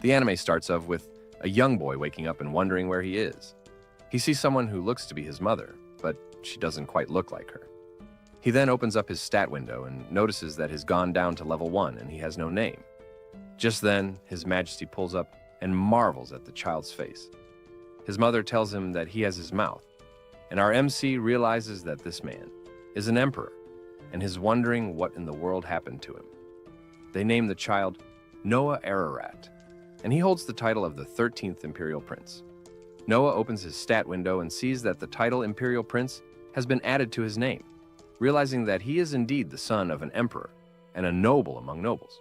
The anime starts off with a young boy waking up and wondering where he is. He sees someone who looks to be his mother, but she doesn't quite look like her. He then opens up his stat window and notices that he's gone down to level 1 and he has no name. Just then, His Majesty pulls up and marvels at the child's face. His mother tells him that he has his mouth, and our MC realizes that this man is an emperor and is wondering what in the world happened to him. They name the child Noah Ararat, and he holds the title of the 13th Imperial Prince. Noah opens his stat window and sees that the title Imperial Prince has been added to his name, realizing that he is indeed the son of an emperor and a noble among nobles.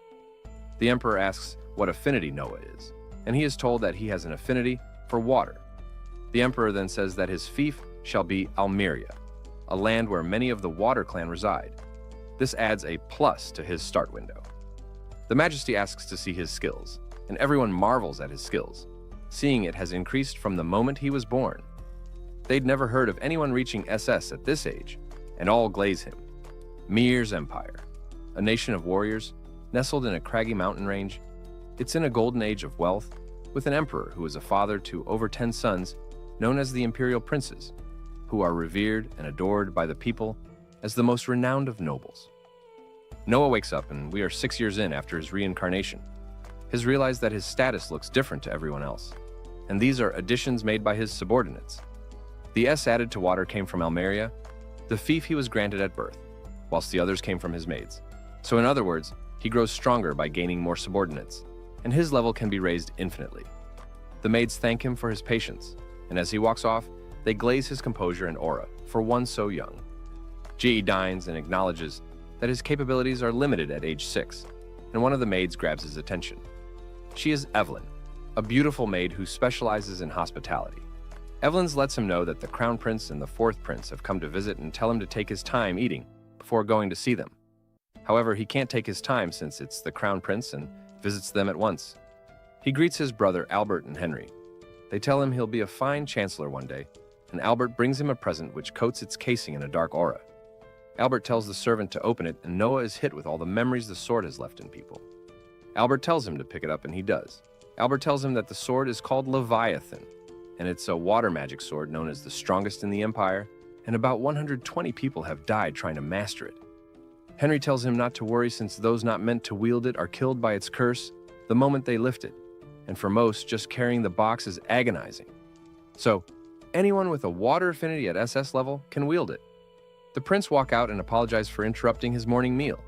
The emperor asks what affinity Noah is, and he is told that he has an affinity for water. The emperor then says that his fief shall be Almeria, a land where many of the Water clan reside. This adds a plus to his start window. The Majesty asks to see his skills, and everyone marvels at his skills, seeing it has increased from the moment he was born. They'd never heard of anyone reaching SS at this age, and all glaze him. Mir's Empire, a nation of warriors, nestled in a craggy mountain range. It's in a golden age of wealth, with an emperor who is a father to over 10 sons, known as the Imperial Princes, who are revered and adored by the people as the most renowned of nobles. Noah wakes up, and we are 6 years in after his reincarnation. He's realized that his status looks different to everyone else, and these are additions made by his subordinates. The S added to water came from Almeria, the fief he was granted at birth, whilst the others came from his maids. So in other words, he grows stronger by gaining more subordinates, and his level can be raised infinitely. The maids thank him for his patience, and as he walks off, they glaze his composure and aura for one so young. G.E. dines and acknowledges that his capabilities are limited at age 6, and one of the maids grabs his attention. She is Evelyn, a beautiful maid who specializes in hospitality. Evelyn lets him know that the Crown Prince and the 4th Prince have come to visit and tell him to take his time eating before going to see them. However, he can't take his time since it's the Crown Prince and visits them at once. He greets his brother Albert and Henry. They tell him he'll be a fine chancellor one day, and Albert brings him a present which coats its casing in a dark aura. Albert tells the servant to open it, and Noah is hit with all the memories the sword has left in people. Albert tells him to pick it up, and he does. Albert tells him that the sword is called Leviathan, and it's a water magic sword known as the strongest in the Empire, and about 120 people have died trying to master it. Henry tells him not to worry since those not meant to wield it are killed by its curse the moment they lift it, and for most, just carrying the box is agonizing. So, anyone with a water affinity at SS level can wield it. The prince walk out and apologize for interrupting his morning meal.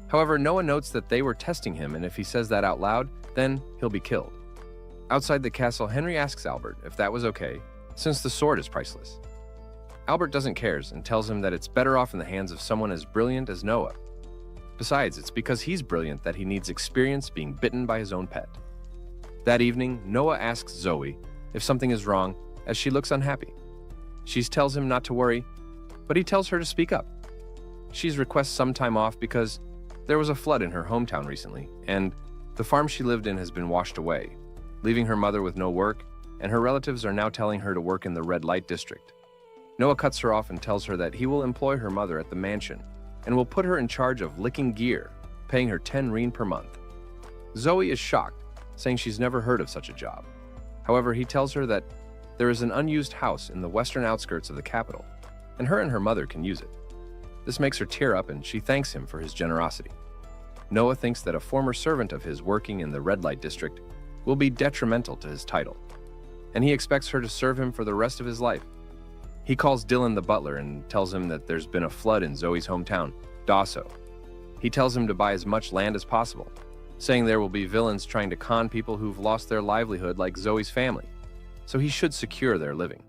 However, Noah notes that they were testing him, and if he says that out loud, then he'll be killed. Outside the castle, Henry asks Albert if that was okay, since the sword is priceless. Albert doesn't care and tells him that it's better off in the hands of someone as brilliant as Noah. Besides, it's because he's brilliant that he needs experience being bitten by his own pet. That evening, Noah asks Zoe if something is wrong, as she looks unhappy. She tells him not to worry, but he tells her to speak up. She requests some time off because there was a flood in her hometown recently, and the farm she lived in has been washed away, leaving her mother with no work, and her relatives are now telling her to work in the red light district. Noah cuts her off and tells her that he will employ her mother at the mansion and will put her in charge of licking gear, paying her 10 reen per month. Zoe is shocked, saying she's never heard of such a job. However, he tells her that there is an unused house in the western outskirts of the capital, and her mother can use it. This makes her tear up, and she thanks him for his generosity. Noah thinks that a former servant of his working in the red light district will be detrimental to his title, and he expects her to serve him for the rest of his life. He calls Dylan the butler and tells him that there's been a flood in Zoe's hometown, Dasso. He tells him to buy as much land as possible, saying there will be villains trying to con people who've lost their livelihood like Zoe's family, so he should secure their living.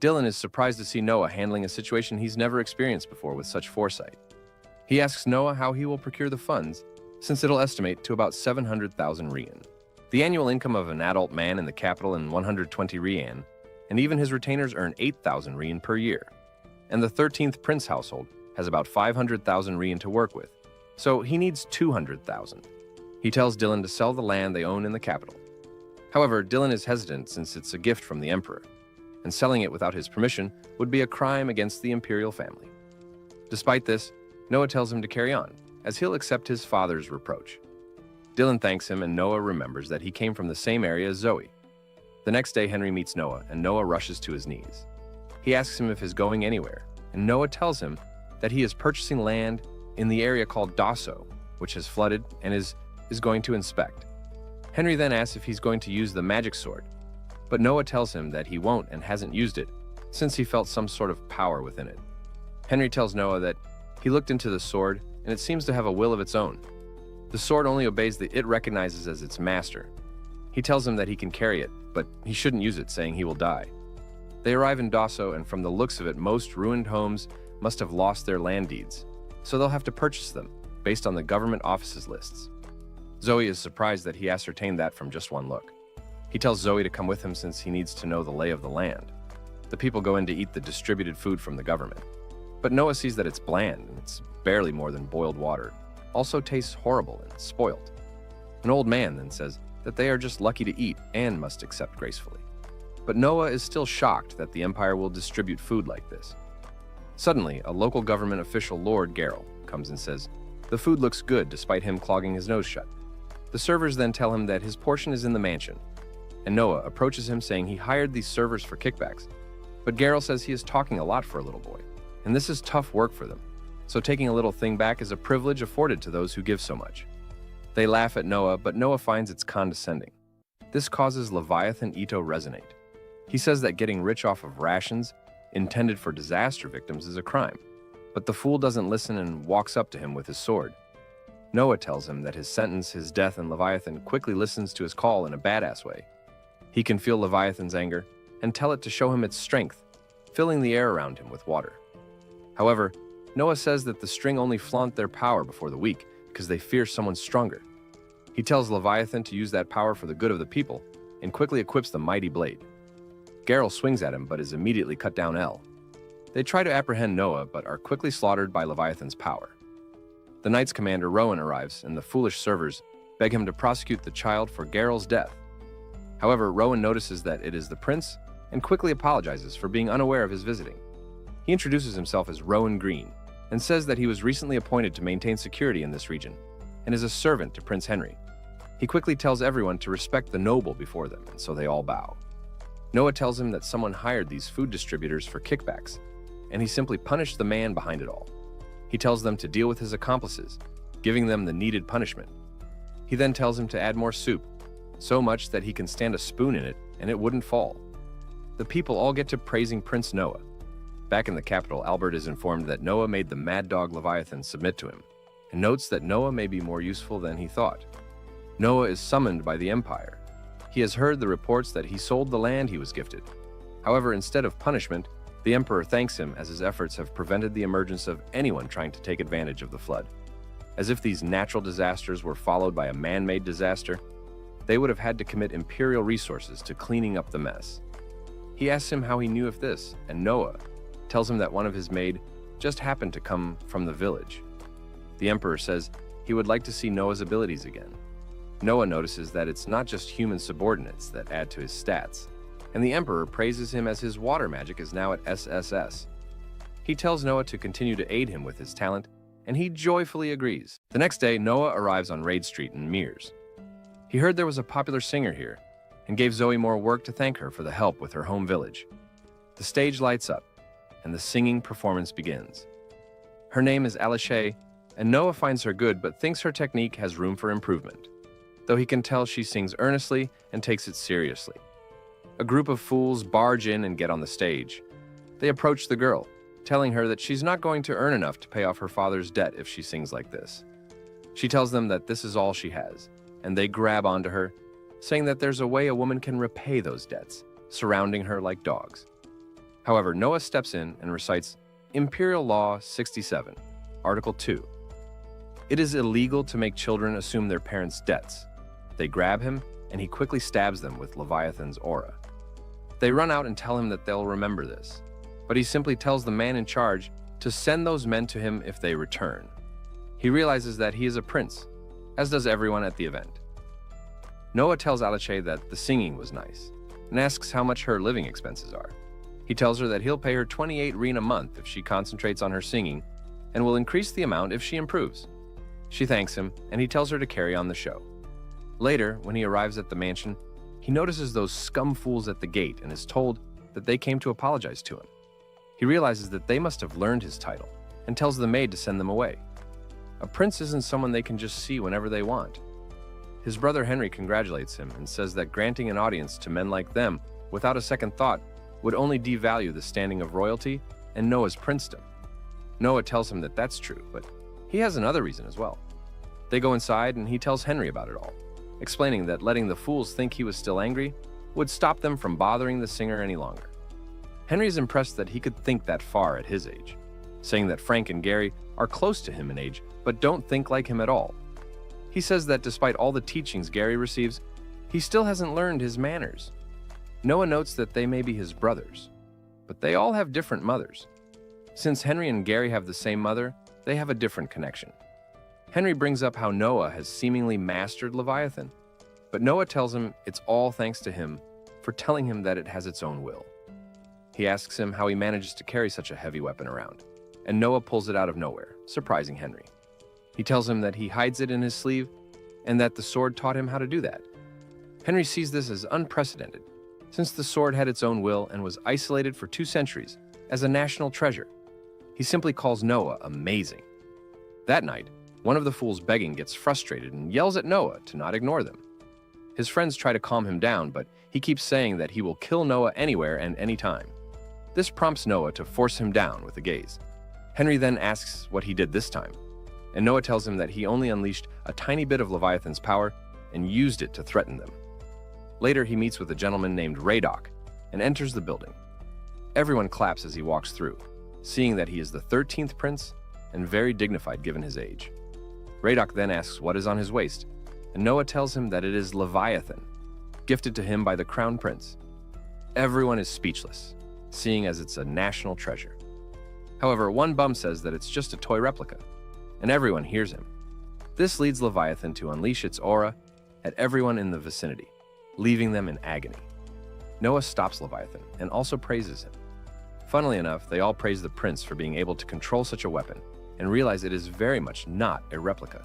Dylan is surprised to see Noah handling a situation he's never experienced before with such foresight. He asks Noah how he will procure the funds, since it'll estimate to about 700,000 rian, the annual income of an adult man in the capital, and 120 rian, and even his retainers earn 8,000 rian per year. And the 13th prince household has about 500,000 rian to work with, so he needs 200,000. He tells Dylan to sell the land they own in the capital. However, Dylan is hesitant since it's a gift from the emperor, and selling it without his permission would be a crime against the imperial family. Despite this, Noah tells him to carry on, as he'll accept his father's reproach. Dylan thanks him, and Noah remembers that he came from the same area as Zoe. The next day, Henry meets Noah, and Noah rushes to his knees. He asks him if he's going anywhere, and Noah tells him that he is purchasing land in the area called Dasso, which has flooded and is going to inspect. Henry then asks if he's going to use the magic sword, but Noah tells him that he won't and hasn't used it since he felt some sort of power within it. Henry tells Noah that he looked into the sword and it seems to have a will of its own. The sword only obeys the it recognizes as its master. He tells him that he can carry it, but he shouldn't use it, saying he will die. They arrive in Dasso, and from the looks of it, most ruined homes must have lost their land deeds, so they'll have to purchase them based on the government offices lists. Zoe is surprised that he ascertained that from just one look. He tells Zoe to come with him since he needs to know the lay of the land. The people go in to eat the distributed food from the government. But Noah sees that it's bland, and it's barely more than boiled water. Also tastes horrible and spoiled. An old man then says that they are just lucky to eat and must accept gracefully. But Noah is still shocked that the Empire will distribute food like this. Suddenly, a local government official, Lord Garrel, comes and says, the food looks good despite him clogging his nose shut. The servers then tell him that his portion is in the mansion, and Noah approaches him saying he hired these servers for kickbacks. But Garrel says he is talking a lot for a little boy, and this is tough work for them, so taking a little thing back is a privilege afforded to those who give so much. They laugh at Noah, but Noah finds it's condescending. This causes Leviathan Ito resonate. He says that getting rich off of rations intended for disaster victims is a crime, but the fool doesn't listen and walks up to him with his sword. Noah tells him that his sentence, his death, and Leviathan quickly listens to his call in a badass way. He can feel Leviathan's anger and tell it to show him its strength, filling the air around him with water. However, Noah says that the string only flaunt their power before the weak because they fear someone stronger. He tells Leviathan to use that power for the good of the people and quickly equips the mighty blade. Garrel swings at him but is immediately cut down L. They try to apprehend Noah but are quickly slaughtered by Leviathan's power. The Knight's commander Rowan arrives and the foolish servers beg him to prosecute the child for Garrel's death. However, Rowan notices that it is the prince and quickly apologizes for being unaware of his visiting. He introduces himself as Rowan Green and says that he was recently appointed to maintain security in this region and is a servant to Prince Henry. He quickly tells everyone to respect the noble before them, and so they all bow. Noah tells him that someone hired these food distributors for kickbacks, and he simply punished the man behind it all. He tells them to deal with his accomplices, giving them the needed punishment. He then tells him to add more soup, so much that he can stand a spoon in it and it wouldn't fall. The people all get to praising Prince Noah. Back in the capital, Albert is informed that Noah made the mad dog Leviathan submit to him, and notes that Noah may be more useful than he thought. Noah is summoned by the Empire. He has heard the reports that he sold the land he was gifted. However, instead of punishment, the Emperor thanks him as his efforts have prevented the emergence of anyone trying to take advantage of the flood. As if these natural disasters were followed by a man-made disaster, they would have had to commit imperial resources to cleaning up the mess. He asks him how he knew of this, and Noah tells him that one of his maid just happened to come from the village. The Emperor says he would like to see Noah's abilities again. Noah notices that it's not just human subordinates that add to his stats, and the Emperor praises him as his water magic is now at SSS. He tells Noah to continue to aid him with his talent, and he joyfully agrees. The next day, Noah arrives on Raid Street in Mears. He heard there was a popular singer here, and gave Zoe more work to thank her for the help with her home village. The stage lights up, and the singing performance begins. Her name is Alice, and Noah finds her good but thinks her technique has room for improvement, though he can tell she sings earnestly and takes it seriously. A group of fools barge in and get on the stage. They approach the girl, telling her that she's not going to earn enough to pay off her father's debt if she sings like this. She tells them that this is all she has, and they grab onto her, saying that there's a way a woman can repay those debts, surrounding her like dogs. However, Noah steps in and recites Imperial Law 67, Article 2. It is illegal to make children assume their parents' debts. They grab him, and he quickly stabs them with Leviathan's aura. They run out and tell him that they'll remember this, but he simply tells the man in charge to send those men to him if they return. He realizes that he is a prince, as does everyone at the event. Noah tells Alice that the singing was nice, and asks how much her living expenses are. He tells her that he'll pay her 28 reen a month if she concentrates on her singing, and will increase the amount if she improves. She thanks him, and he tells her to carry on the show. Later, when he arrives at the mansion, he notices those scum fools at the gate and is told that they came to apologize to him. He realizes that they must have learned his title and tells the maid to send them away. A prince isn't someone they can just see whenever they want. His brother Henry congratulates him and says that granting an audience to men like them without a second thought would only devalue the standing of royalty and Noah's princedom. Noah tells him that that's true, but he has another reason as well. They go inside and he tells Henry about it all, explaining that letting the fools think he was still angry would stop them from bothering the singer any longer. Henry is impressed that he could think that far at his age, saying that Frank and Gary are close to him in age but don't think like him at all. He says that despite all the teachings Gary receives, he still hasn't learned his manners. Noah notes that they may be his brothers, but they all have different mothers. Since Henry and Gary have the same mother, they have a different connection. Henry brings up how Noah has seemingly mastered Leviathan, but Noah tells him it's all thanks to him for telling him that it has its own will. He asks him how he manages to carry such a heavy weapon around, and Noah pulls it out of nowhere, surprising Henry. He tells him that he hides it in his sleeve and that the sword taught him how to do that. Henry sees this as unprecedented, since the sword had its own will and was isolated for 2 centuries as a national treasure. He simply calls Noah amazing. That night, one of the fools begging gets frustrated and yells at Noah to not ignore them. His friends try to calm him down, but he keeps saying that he will kill Noah anywhere and anytime. This prompts Noah to force him down with a gaze. Henry then asks what he did this time, and Noah tells him that he only unleashed a tiny bit of Leviathan's power and used it to threaten them. Later, he meets with a gentleman named Reincarnation and enters the building. Everyone claps as he walks through, seeing that he is the 13th prince and very dignified given his age. Reincarnation then asks what is on his waist, and Noah tells him that it is Leviathan, gifted to him by the crown prince. Everyone is speechless, seeing as it's a national treasure. However, one bum says that it's just a toy replica, and everyone hears him. This leads Leviathan to unleash its aura at everyone in the vicinity, leaving them in agony. Noah stops Leviathan and also praises him. Funnily enough, they all praise the prince for being able to control such a weapon and realize it is very much not a replica.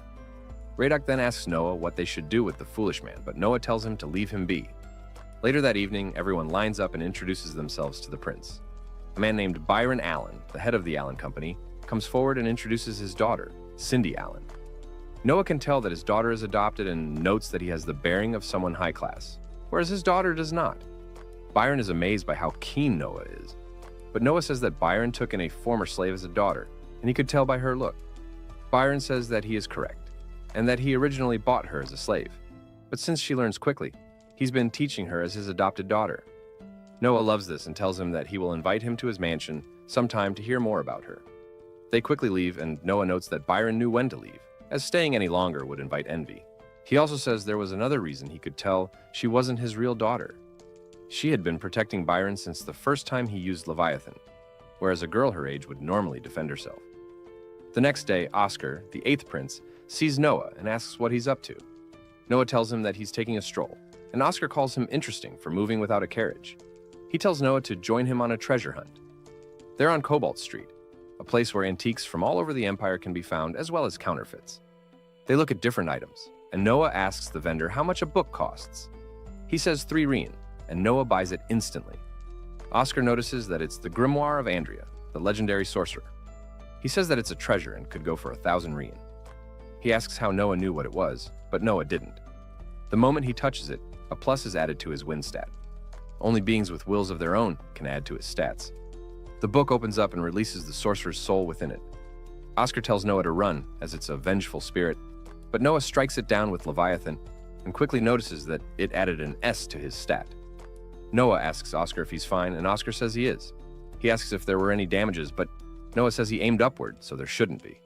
Reincarnation then asks Noah what they should do with the foolish man, but Noah tells him to leave him be. Later that evening, everyone lines up and introduces themselves to the prince. A man named Byron Allen, the head of the Allen Company, comes forward and introduces his daughter, Cindy Allen. Noah can tell that his daughter is adopted and notes that he has the bearing of someone high class, whereas his daughter does not. Byron is amazed by how keen Noah is, but Noah says that Byron took in a former slave as a daughter, and he could tell by her look. Byron says that he is correct, and that he originally bought her as a slave, but since she learns quickly, he's been teaching her as his adopted daughter. Noah loves this and tells him that he will invite him to his mansion sometime to hear more about her. They quickly leave, and Noah notes that Byron knew when to leave, as staying any longer would invite envy. He also says there was another reason he could tell she wasn't his real daughter. She had been protecting Byron since the first time he used Leviathan, whereas a girl her age would normally defend herself. The next day, Oscar, the 8th prince, sees Noah and asks what he's up to. Noah tells him that he's taking a stroll, and Oscar calls him interesting for moving without a carriage. He tells Noah to join him on a treasure hunt. They're on Cobalt Street, a place where antiques from all over the empire can be found, as well as counterfeits. They look at different items, and Noah asks the vendor how much a book costs. He says 3 rein, and Noah buys it instantly. Oscar notices that it's the Grimoire of Andrea, the legendary sorcerer. He says that it's a treasure and could go for 1,000 rein. He asks how Noah knew what it was, but Noah didn't. The moment he touches it, a plus is added to his win stat. Only beings with wills of their own can add to his stats. The book opens up and releases the sorcerer's soul within it. Oscar tells Noah to run, as it's a vengeful spirit, but Noah strikes it down with Leviathan and quickly notices that it added an S to his stat. Noah asks Oscar if he's fine, and Oscar says he is. He asks if there were any damages, but Noah says he aimed upward, so there shouldn't be.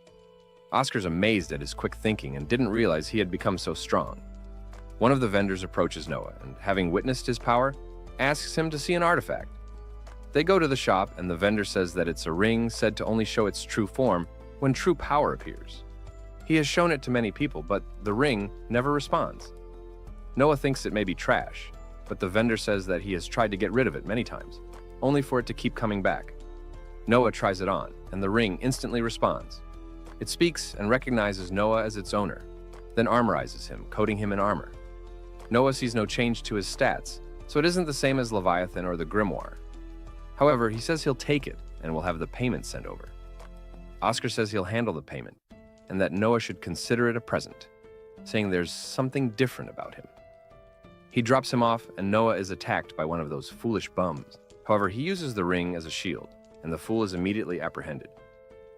Oscar's amazed at his quick thinking and didn't realize he had become so strong. One of the vendors approaches Noah, and having witnessed his power, asks him to see an artifact. They go to the shop, and the vendor says that it's a ring said to only show its true form when true power appears. He has shown it to many people, but the ring never responds. Noah thinks it may be trash, but the vendor says that he has tried to get rid of it many times, only for it to keep coming back. Noah tries it on, and the ring instantly responds. It speaks and recognizes Noah as its owner, then armorizes him, coating him in armor. Noah sees no change to his stats, so it isn't the same as Leviathan or the Grimoire. However, he says he'll take it and will have the payment sent over. Oscar says he'll handle the payment, and that Noah should consider it a present, saying there's something different about him. He drops him off, and Noah is attacked by one of those foolish bums. However, he uses the ring as a shield, and the fool is immediately apprehended.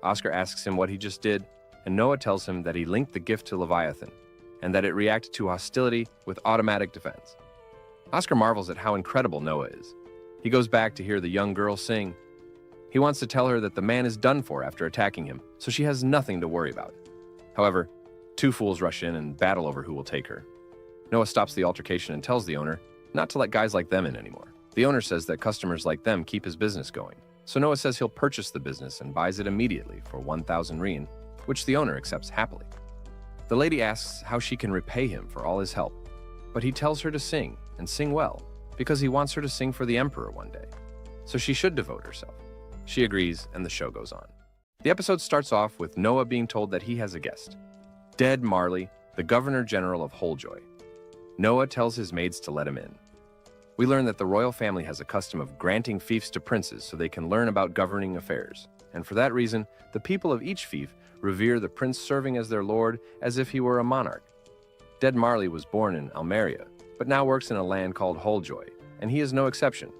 Oscar asks him what he just did, and Noah tells him that he linked the gift to Leviathan, and that it reacted to hostility with automatic defense. Oscar marvels at how incredible Noah is. He goes back to hear the young girl sing. He wants to tell her that the man is done for after attacking him, so she has nothing to worry about. However, two fools rush in and battle over who will take her. Noah stops the altercation and tells the owner not to let guys like them in anymore. The owner says that customers like them keep his business going, so Noah says he'll purchase the business and buys it immediately for 1,000 rein, which the owner accepts happily. The lady asks how she can repay him for all his help, but he tells her to sing, and sing well, because he wants her to sing for the emperor one day, so she should devote herself. She agrees, and the show goes on. The episode starts off with Noah being told that he has a guest, Dead Marley, the Governor General of Wholejoy. Noah tells his maids to let him in. We learn that the royal family has a custom of granting fiefs to princes so they can learn about governing affairs, and for that reason, the people of each fief revere the prince serving as their lord as if he were a monarch. Dead Marley was born in Almeria, but now works in a land called Wholejoy, and he is no exception.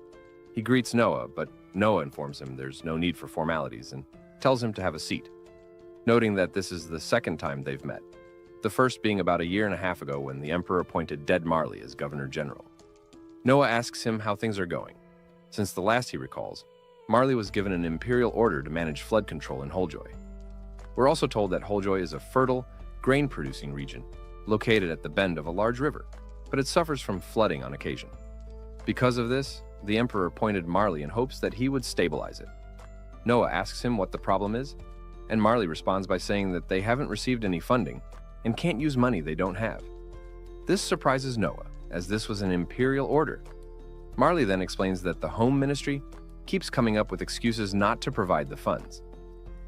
He greets Noah, but Noah informs him there's no need for formalities and tells him to have a seat, noting that this is the second time they've met, the first being about a year and a half ago when the emperor appointed Dead Marley as governor general. Noah asks him how things are going. Since the last he recalls, Marley was given an imperial order to manage flood control in Wholejoy. We're also told that Wholejoy is a fertile, grain-producing region located at the bend of a large river, but it suffers from flooding on occasion. Because of this, the emperor appointed Marley in hopes that he would stabilize it. Noah asks him what the problem is, and Marley responds by saying that they haven't received any funding and can't use money they don't have. This surprises Noah, as this was an imperial order. Marley then explains that the Home Ministry keeps coming up with excuses not to provide the funds.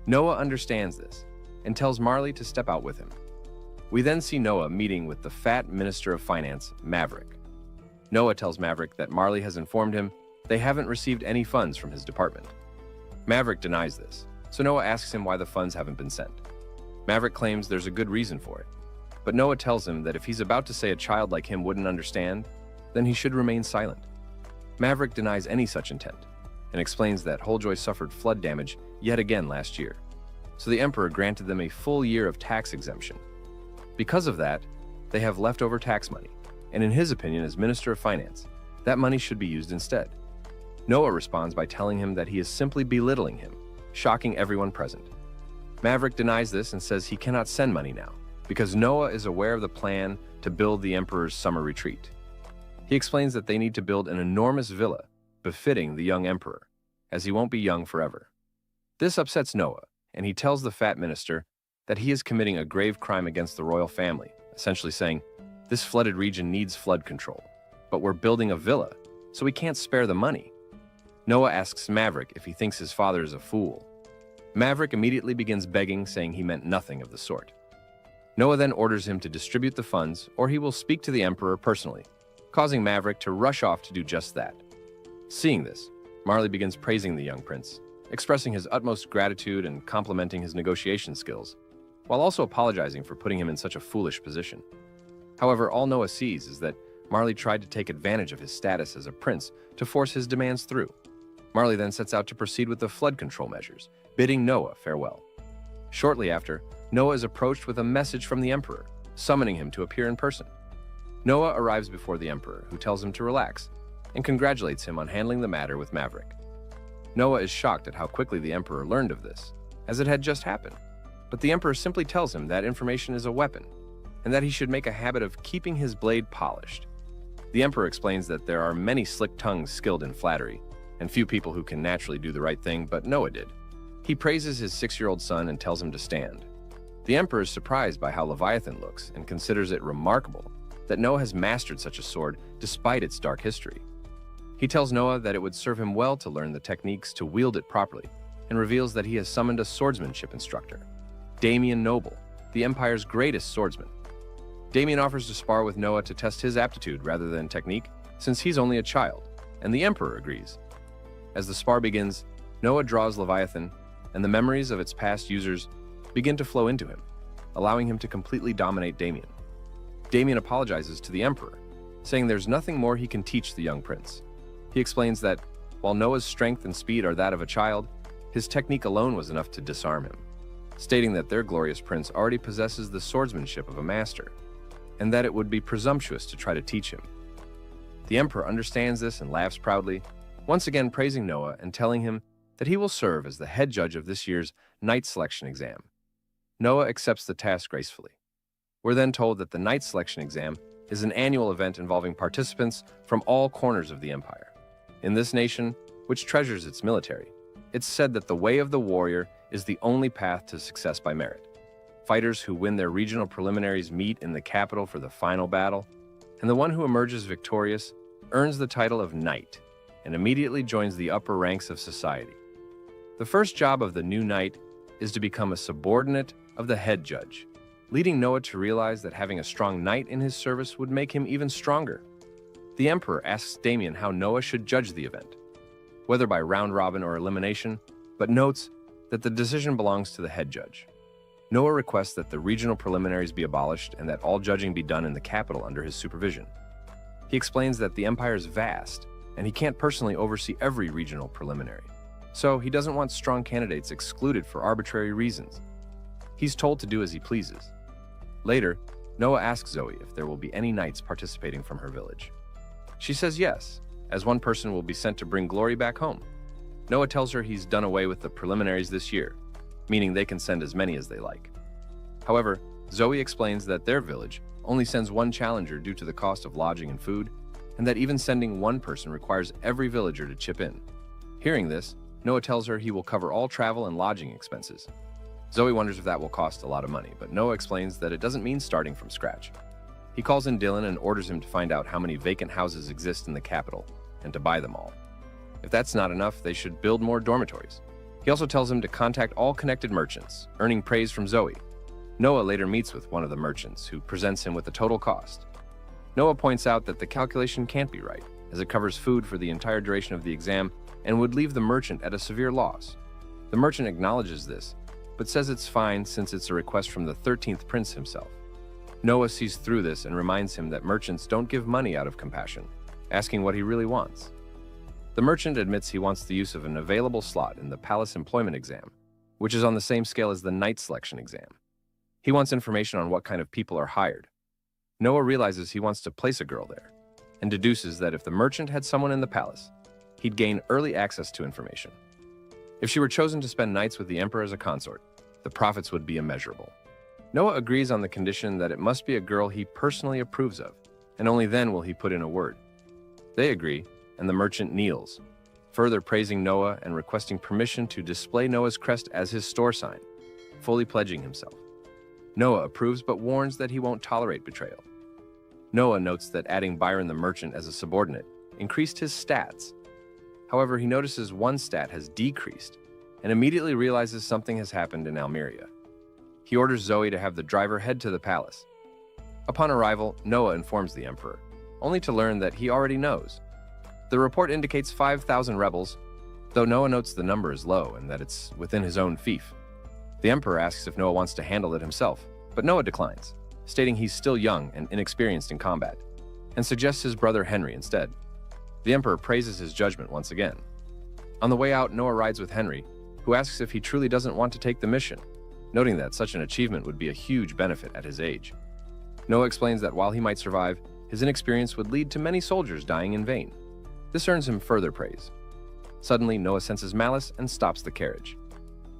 Noah understands this and tells Marley to step out with him. We then see Noah meeting with the fat Minister of Finance, Maverick. Noah tells Maverick that Marley has informed him they haven't received any funds from his department. Maverick denies this, so Noah asks him why the funds haven't been sent. Maverick claims there's a good reason for it, but Noah tells him that if he's about to say a child like him wouldn't understand, then he should remain silent. Maverick denies any such intent and explains that Wholejoy suffered flood damage yet again last year, so the emperor granted them a full year of tax exemption. Because of that, they have leftover tax money, and in his opinion as Minister of Finance, that money should be used instead. Noah responds by telling him that he is simply belittling him, shocking everyone present. Maverick denies this and says he cannot send money now, because Noah is aware of the plan to build the emperor's summer retreat. He explains that they need to build an enormous villa befitting the young emperor, as he won't be young forever. This upsets Noah, and he tells the fat minister that he is committing a grave crime against the royal family, essentially saying, this flooded region needs flood control, but we're building a villa, so we can't spare the money. Noah asks Maverick if he thinks his father is a fool. Maverick immediately begins begging, saying he meant nothing of the sort. Noah then orders him to distribute the funds, or he will speak to the emperor personally, causing Maverick to rush off to do just that. Seeing this, Marley begins praising the young prince, expressing his utmost gratitude and complimenting his negotiation skills, while also apologizing for putting him in such a foolish position. However, all Noah sees is that Marley tried to take advantage of his status as a prince to force his demands through. Marley then sets out to proceed with the flood control measures, bidding Noah farewell. Shortly after, Noah is approached with a message from the emperor, summoning him to appear in person. Noah arrives before the emperor, who tells him to relax, and congratulates him on handling the matter with Maverick. Noah is shocked at how quickly the emperor learned of this, as it had just happened, but the emperor simply tells him that information is a weapon, and that he should make a habit of keeping his blade polished. The emperor explains that there are many slick tongues skilled in flattery, and few people who can naturally do the right thing, but Noah did. He praises his 6-year-old son and tells him to stand. The emperor is surprised by how Leviathan looks and considers it remarkable that Noah has mastered such a sword despite its dark history. He tells Noah that it would serve him well to learn the techniques to wield it properly, and reveals that he has summoned a swordsmanship instructor, Damian Noble, the Empire's greatest swordsman. Damien offers to spar with Noah to test his aptitude rather than technique, since he's only a child, and the Emperor agrees. As the spar begins, Noah draws Leviathan, and the memories of its past users begin to flow into him, allowing him to completely dominate Damien. Damien apologizes to the Emperor, saying there's nothing more he can teach the young prince. He explains that, while Noah's strength and speed are that of a child, his technique alone was enough to disarm him, stating that their glorious prince already possesses the swordsmanship of a master, and that it would be presumptuous to try to teach him. The Emperor understands this and laughs proudly, once again praising Noah and telling him that he will serve as the head judge of this year's knight selection exam. Noah accepts the task gracefully. We're then told that the knight selection exam is an annual event involving participants from all corners of the empire. In this nation, which treasures its military, it's said that the way of the warrior is the only path to success by merit. Fighters who win their regional preliminaries meet in the capital for the final battle, and the one who emerges victorious earns the title of knight and immediately joins the upper ranks of society. The first job of the new knight is to become a subordinate of the head judge, leading Noah to realize that having a strong knight in his service would make him even stronger. The Emperor asks Damien how Noah should judge the event, whether by round robin or elimination, but notes that the decision belongs to the head judge. Noah requests that the regional preliminaries be abolished and that all judging be done in the capital under his supervision. He explains that the empire is vast, and he can't personally oversee every regional preliminary, so he doesn't want strong candidates excluded for arbitrary reasons. He's told to do as he pleases. Later, Noah asks Zoe if there will be any knights participating from her village. She says yes, as one person will be sent to bring glory back home. Noah tells her he's done away with the preliminaries this year, meaning they can send as many as they like. However, Zoe explains that their village only sends one challenger due to the cost of lodging and food, and that even sending one person requires every villager to chip in. Hearing this, Noah tells her he will cover all travel and lodging expenses. Zoe wonders if that will cost a lot of money, but Noah explains that it doesn't mean starting from scratch. He calls in Dylan and orders him to find out how many vacant houses exist in the capital, and to buy them all. If that's not enough, they should build more dormitories. He also tells him to contact all connected merchants, earning praise from Zoe. Noah later meets with one of the merchants, who presents him with the total cost. Noah points out that the calculation can't be right, as it covers food for the entire duration of the exam and would leave the merchant at a severe loss. The merchant acknowledges this, but says it's fine since it's a request from the 13th prince himself. Noah sees through this and reminds him that merchants don't give money out of compassion, asking what he really wants. The merchant admits he wants the use of an available slot in the palace employment exam, which is on the same scale as the knight selection exam. He wants information on what kind of people are hired. Noah realizes he wants to place a girl there, and deduces that if the merchant had someone in the palace, he'd gain early access to information. If she were chosen to spend nights with the emperor as a consort, the profits would be immeasurable. Noah agrees on the condition that it must be a girl he personally approves of, and only then will he put in a word. They agree, and the merchant kneels, further praising Noah and requesting permission to display Noah's crest as his store sign, fully pledging himself. Noah approves but warns that he won't tolerate betrayal. Noah notes that adding Byron the merchant as a subordinate increased his stats. However, he notices one stat has decreased and immediately realizes something has happened in Almeria. He orders Zoe to have the driver head to the palace. Upon arrival, Noah informs the emperor, only to learn that he already knows. The report indicates 5,000 rebels, though Noah notes the number is low and that it's within his own fief. The emperor asks if Noah wants to handle it himself, but Noah declines, stating he's still young and inexperienced in combat, and suggests his brother Henry instead. The emperor praises his judgment once again. On the way out, Noah rides with Henry, who asks if he truly doesn't want to take the mission, noting that such an achievement would be a huge benefit at his age. Noah explains that while he might survive, his inexperience would lead to many soldiers dying in vain. This earns him further praise. Suddenly, Noah senses malice and stops the carriage.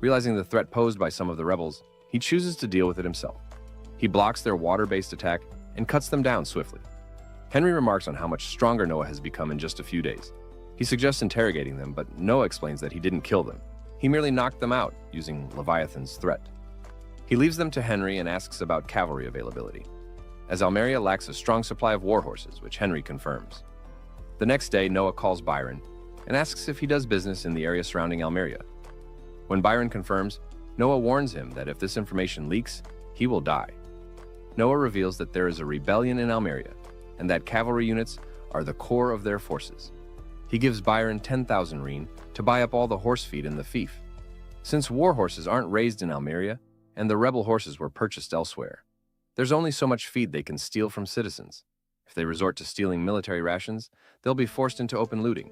Realizing the threat posed by some of the rebels, he chooses to deal with it himself. He blocks their water-based attack and cuts them down swiftly. Henry remarks on how much stronger Noah has become in just a few days. He suggests interrogating them, but Noah explains that he didn't kill them. He merely knocked them out using Leviathan's threat. He leaves them to Henry and asks about cavalry availability, as Almeria lacks a strong supply of war horses, which Henry confirms. The next day, Noah calls Byron and asks if he does business in the area surrounding Almeria. When Byron confirms, Noah warns him that if this information leaks, he will die. Noah reveals that there is a rebellion in Almeria, and that cavalry units are the core of their forces. He gives Byron 10,000 rein to buy up all the horse feed in the fief. Since war horses aren't raised in Almeria, and the rebel horses were purchased elsewhere, there's only so much feed they can steal from citizens. If they resort to stealing military rations, they'll be forced into open looting.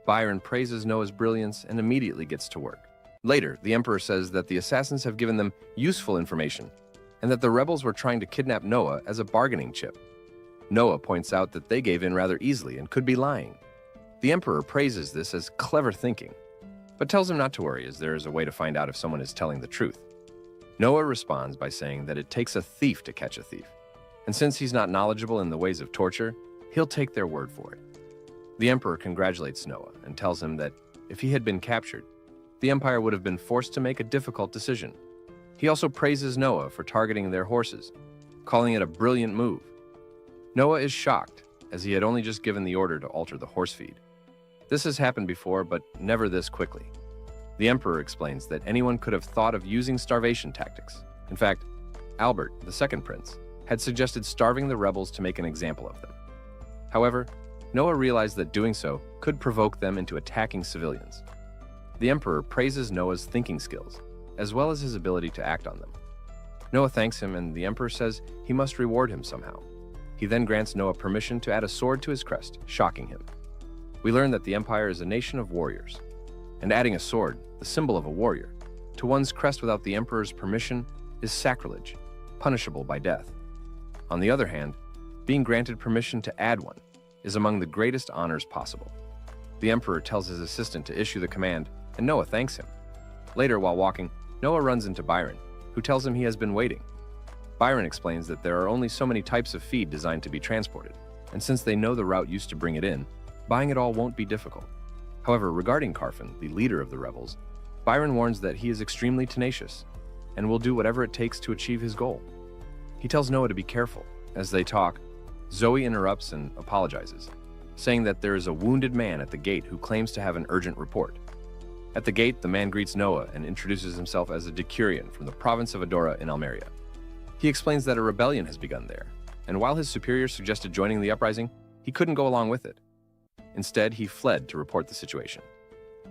Byron praises Noah's brilliance and immediately gets to work. Later, the Emperor says that the assassins have given them useful information, and that the rebels were trying to kidnap Noah as a bargaining chip. Noah points out that they gave in rather easily and could be lying. The Emperor praises this as clever thinking, but tells him not to worry, as there is a way to find out if someone is telling the truth. Noah responds by saying that it takes a thief to catch a thief, and since he's not knowledgeable in the ways of torture, he'll take their word for it. The Emperor congratulates Noah and tells him that if he had been captured, the Empire would have been forced to make a difficult decision. He also praises Noah for targeting their horses, calling it a brilliant move. Noah is shocked, as he had only just given the order to alter the horse feed. This has happened before, but never this quickly. The Emperor explains that anyone could have thought of using starvation tactics. In fact, Albert, the second prince, had suggested starving the rebels to make an example of them. However, Noah realized that doing so could provoke them into attacking civilians. The Emperor praises Noah's thinking skills, as well as his ability to act on them. Noah thanks him, and the Emperor says he must reward him somehow. He then grants Noah permission to add a sword to his crest, shocking him. We learn that the Empire is a nation of warriors, and adding a sword, the symbol of a warrior, to one's crest without the Emperor's permission is sacrilege, punishable by death. On the other hand, being granted permission to add one is among the greatest honors possible. The Emperor tells his assistant to issue the command, and Noah thanks him. Later, while walking, Noah runs into Byron, who tells him he has been waiting. Byron explains that there are only so many types of feed designed to be transported, and since they know the route used to bring it in, buying it all won't be difficult. However, regarding Carfin, the leader of the rebels, Byron warns that he is extremely tenacious and will do whatever it takes to achieve his goal. He tells Noah to be careful. As they talk, Zoe interrupts and apologizes, saying that there is a wounded man at the gate who claims to have an urgent report. At the gate, the man greets Noah and introduces himself as a decurion from the province of Adora in Almeria. He explains that a rebellion has begun there, and while his superior suggested joining the uprising, he couldn't go along with it. Instead, he fled to report the situation.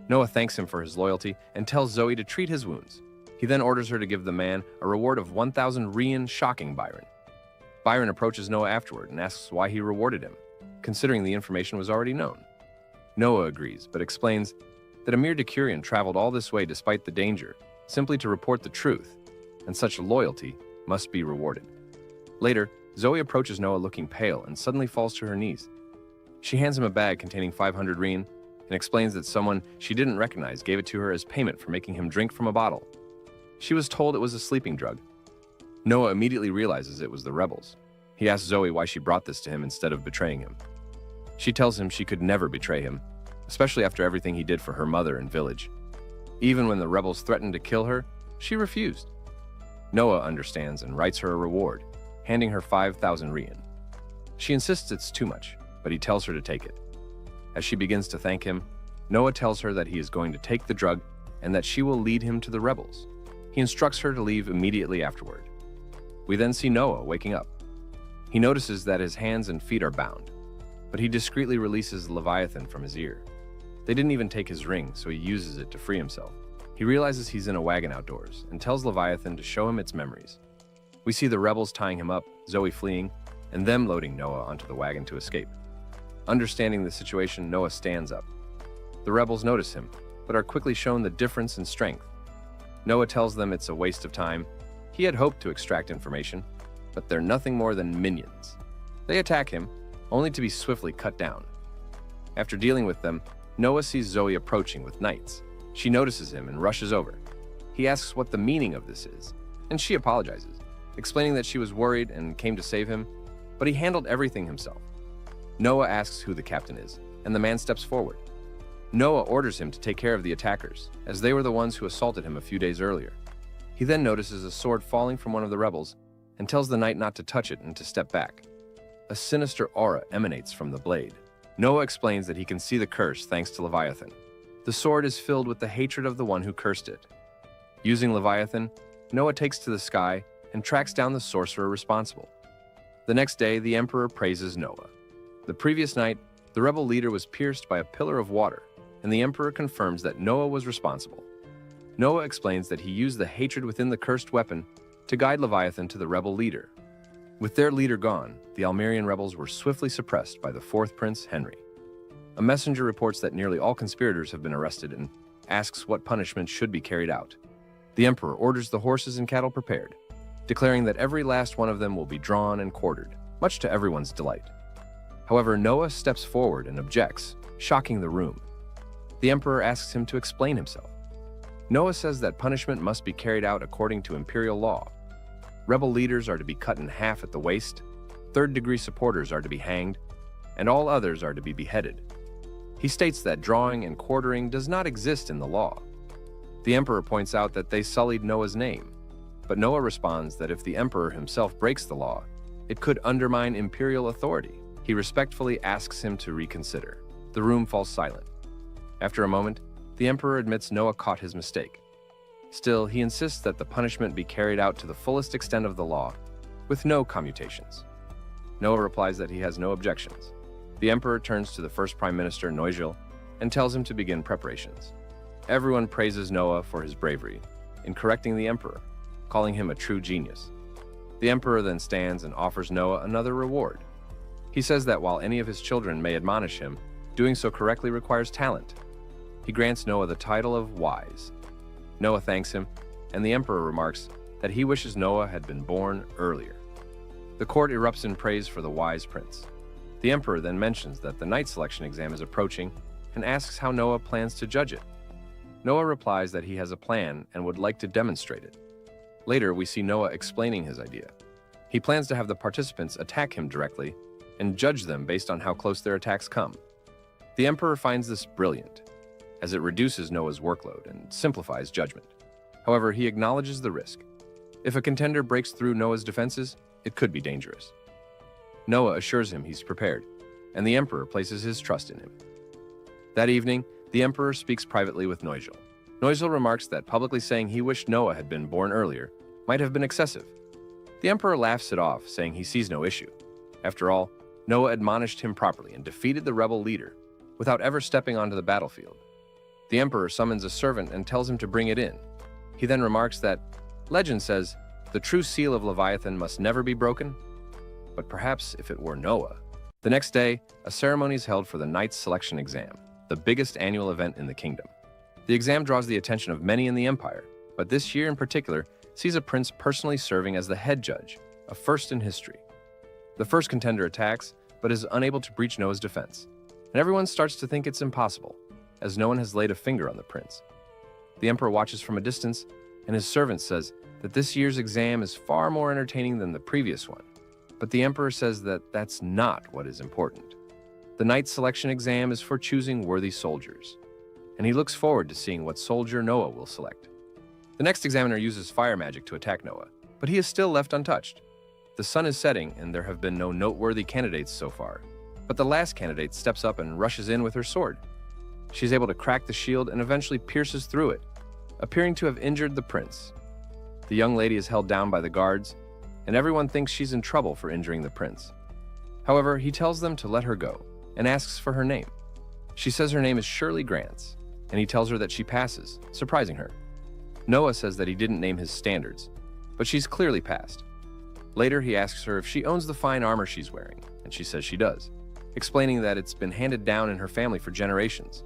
Noah thanks him for his loyalty and tells Zoe to treat his wounds. He then orders her to give the man a reward of 1,000 rein, shocking Byron. Byron approaches Noah afterward and asks why he rewarded him, considering the information was already known. Noah agrees, but explains that a mere decurion traveled all this way despite the danger, simply to report the truth, and such loyalty must be rewarded. Later, Zoe approaches Noah looking pale and suddenly falls to her knees. She hands him a bag containing 500 rein and explains that someone she didn't recognize gave it to her as payment for making him drink from a bottle. She was told it was a sleeping drug. Noah immediately realizes it was the rebels. He asks Zoe why she brought this to him instead of betraying him. She tells him she could never betray him, especially after everything he did for her mother and village. Even when the rebels threatened to kill her, she refused. Noah understands and writes her a reward, handing her 5,000 rein. She insists it's too much, but he tells her to take it. As she begins to thank him, Noah tells her that he is going to take the drug and that she will lead him to the rebels. He instructs her to leave immediately afterward. We then see Noah waking up. He notices that his hands and feet are bound, but he discreetly releases Leviathan from his ear. They didn't even take his ring, so he uses it to free himself. He realizes he's in a wagon outdoors and tells Leviathan to show him its memories. We see the rebels tying him up, Zoe fleeing, and them loading Noah onto the wagon to escape. Understanding the situation, Noah stands up. The rebels notice him, but are quickly shown the difference in strength. Noah tells them it's a waste of time. He had hoped to extract information, but they're nothing more than minions. They attack him, only to be swiftly cut down. After dealing with them, Noah sees Zoe approaching with knights. She notices him and rushes over. He asks what the meaning of this is, and she apologizes, explaining that she was worried and came to save him, but he handled everything himself. Noah asks who the captain is, and the man steps forward. Noah orders him to take care of the attackers, as they were the ones who assaulted him a few days earlier. He then notices a sword falling from one of the rebels and tells the knight not to touch it and to step back. A sinister aura emanates from the blade. Noah explains that he can see the curse thanks to Leviathan. The sword is filled with the hatred of the one who cursed it. Using Leviathan, Noah takes to the sky and tracks down the sorcerer responsible. The next day, the emperor praises Noah. The previous night, the rebel leader was pierced by a pillar of water, and the emperor confirms that Noah was responsible. Noah explains that he used the hatred within the cursed weapon to guide Leviathan to the rebel leader. With their leader gone, the Almerian rebels were swiftly suppressed by the fourth prince, Henry. A messenger reports that nearly all conspirators have been arrested and asks what punishment should be carried out. The emperor orders the horses and cattle prepared, declaring that every last one of them will be drawn and quartered, much to everyone's delight. However, Noah steps forward and objects, shocking the room. The emperor asks him to explain himself. Noah says that punishment must be carried out according to imperial law. Rebel leaders are to be cut in half at the waist, third-degree supporters are to be hanged, and all others are to be beheaded. He states that drawing and quartering does not exist in the law. The emperor points out that they sullied Noah's name, but Noah responds that if the emperor himself breaks the law, it could undermine imperial authority. He respectfully asks him to reconsider. The room falls silent. After a moment, the emperor admits Noah caught his mistake. Still, he insists that the punishment be carried out to the fullest extent of the law, with no commutations. Noah replies that he has no objections. The emperor turns to the first prime minister, Neugil, and tells him to begin preparations. Everyone praises Noah for his bravery in correcting the emperor, calling him a true genius. The emperor then stands and offers Noah another reward. He says that while any of his children may admonish him, doing so correctly requires talent. He grants Noah the title of wise. Noah thanks him, and the emperor remarks that he wishes Noah had been born earlier. The court erupts in praise for the wise prince. The emperor then mentions that the knight selection exam is approaching and asks how Noah plans to judge it. Noah replies that he has a plan and would like to demonstrate it. Later, we see Noah explaining his idea. He plans to have the participants attack him directly and judge them based on how close their attacks come. The emperor finds this brilliant, as it reduces Noah's workload and simplifies judgment. However, he acknowledges the risk. If a contender breaks through Noah's defenses, it could be dangerous. Noah assures him he's prepared, and the emperor places his trust in him. That evening, the emperor speaks privately with Neugil. Neugil remarks that publicly saying he wished Noah had been born earlier might have been excessive. The emperor laughs it off, saying he sees no issue. After all, Noah admonished him properly and defeated the rebel leader without ever stepping onto the battlefield. The emperor summons a servant and tells him to bring it in. He then remarks that legend says the true seal of Leviathan must never be broken, but perhaps if it were Noah. The next day, a ceremony is held for the knight's selection exam, the biggest annual event in the kingdom. The exam draws the attention of many in the empire, but this year in particular sees a prince personally serving as the head judge, a first in history. The first contender attacks, but is unable to breach Noah's defense, and everyone starts to think it's impossible, as no one has laid a finger on the prince. The emperor watches from a distance, and his servant says that this year's exam is far more entertaining than the previous one. But the emperor says that that's not what is important. The knight's selection exam is for choosing worthy soldiers, and he looks forward to seeing what soldier Noah will select. The next examiner uses fire magic to attack Noah, but he is still left untouched. The sun is setting, and there have been no noteworthy candidates so far, but the last candidate steps up and rushes in with her sword. She is able to crack the shield and eventually pierces through it, appearing to have injured the prince. The young lady is held down by the guards, and everyone thinks she's in trouble for injuring the prince. However, he tells them to let her go and asks for her name. She says her name is Shirley Grants, and he tells her that she passes, surprising her. Noah says that he didn't name his standards, but she's clearly passed. Later, he asks her if she owns the fine armor she's wearing, and she says she does, explaining that it's been handed down in her family for generations.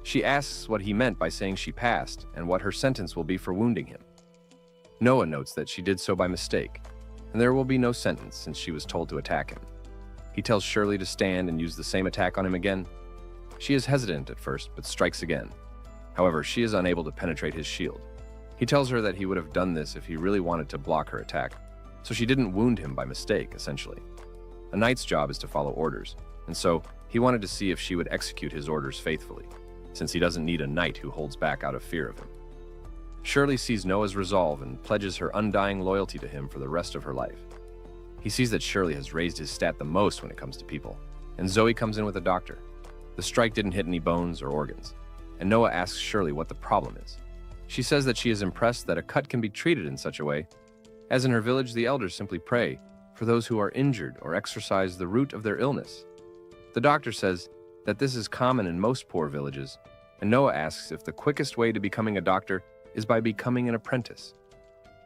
She asks what he meant by saying she passed and what her sentence will be for wounding him. Noah notes that she did so by mistake, and there will be no sentence since she was told to attack him. He tells Shirley to stand and use the same attack on him again. She is hesitant at first, but strikes again. However, she is unable to penetrate his shield. He tells her that he would have done this if he really wanted to block her attack, so she didn't wound him by mistake, essentially. A knight's job is to follow orders, and so he wanted to see if she would execute his orders faithfully, since he doesn't need a knight who holds back out of fear of him. Shirley sees Noah's resolve and pledges her undying loyalty to him for the rest of her life. He sees that Shirley has raised his stat the most when it comes to people, and Zoe comes in with a doctor. The strike didn't hit any bones or organs, and Noah asks Shirley what the problem is. She says that she is impressed that a cut can be treated in such a way, as in her village the elders simply pray for those who are injured or exorcise the root of their illness. The doctor says that this is common in most poor villages, and Noah asks if the quickest way to becoming a doctor is by becoming an apprentice.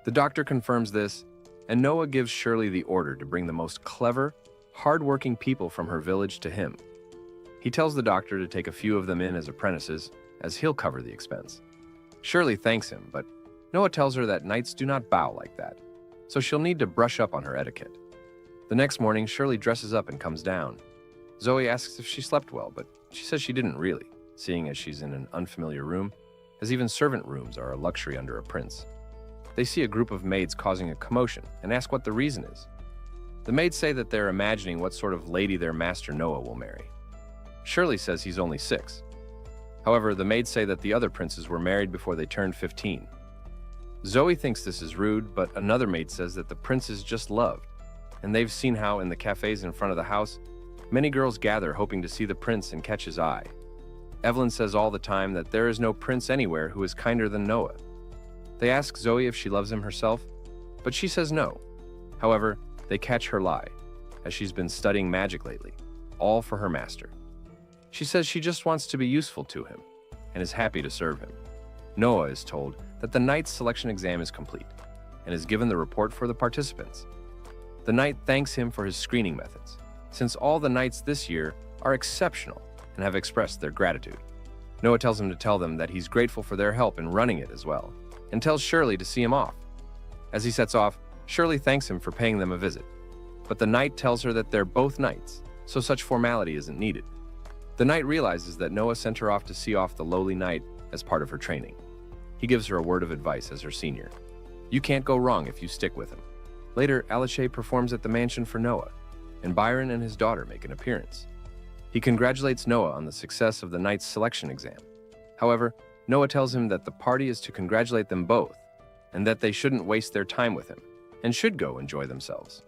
The doctor confirms this, and Noah gives Shirley the order to bring the most clever, hard-working people from her village to him. He tells the doctor to take a few of them in as apprentices, as he'll cover the expense. Shirley thanks him, but Noah tells her that knights do not bow like that, so she'll need to brush up on her etiquette. The next morning, Shirley dresses up and comes down. Zoe asks if she slept well, but she says she didn't really, seeing as she's in an unfamiliar room, as even servant rooms are a luxury under a prince. They see a group of maids causing a commotion and ask what the reason is. The maids say that they're imagining what sort of lady their master Noah will marry. Shirley says he's only 6. However, the maids say that the other princes were married before they turned 15. Zoe thinks this is rude, but another maid says that the prince is just loved, and they've seen how in the cafes in front of the house, many girls gather hoping to see the prince and catch his eye. Evelyn says all the time that there is no prince anywhere who is kinder than Noah. They ask Zoe if she loves him herself, but she says no. However, they catch her lie, as she's been studying magic lately, all for her master. She says she just wants to be useful to him, and is happy to serve him. Noah is told that the knight's selection exam is complete, and is given the report for the participants. The knight thanks him for his screening methods, since all the knights this year are exceptional and have expressed their gratitude. Noah tells him to tell them that he's grateful for their help in running it as well, and tells Shirley to see him off. As he sets off, Shirley thanks him for paying them a visit, but the knight tells her that they're both knights, so such formality isn't needed. The knight realizes that Noah sent her off to see off the lowly knight as part of her training. He gives her a word of advice as her senior. You can't go wrong if you stick with him. Later, Alice performs at the mansion for Noah, and Byron and his daughter make an appearance. He congratulates Noah on the success of the knight's selection exam. However, Noah tells him that the party is to congratulate them both, and that they shouldn't waste their time with him, and should go enjoy themselves.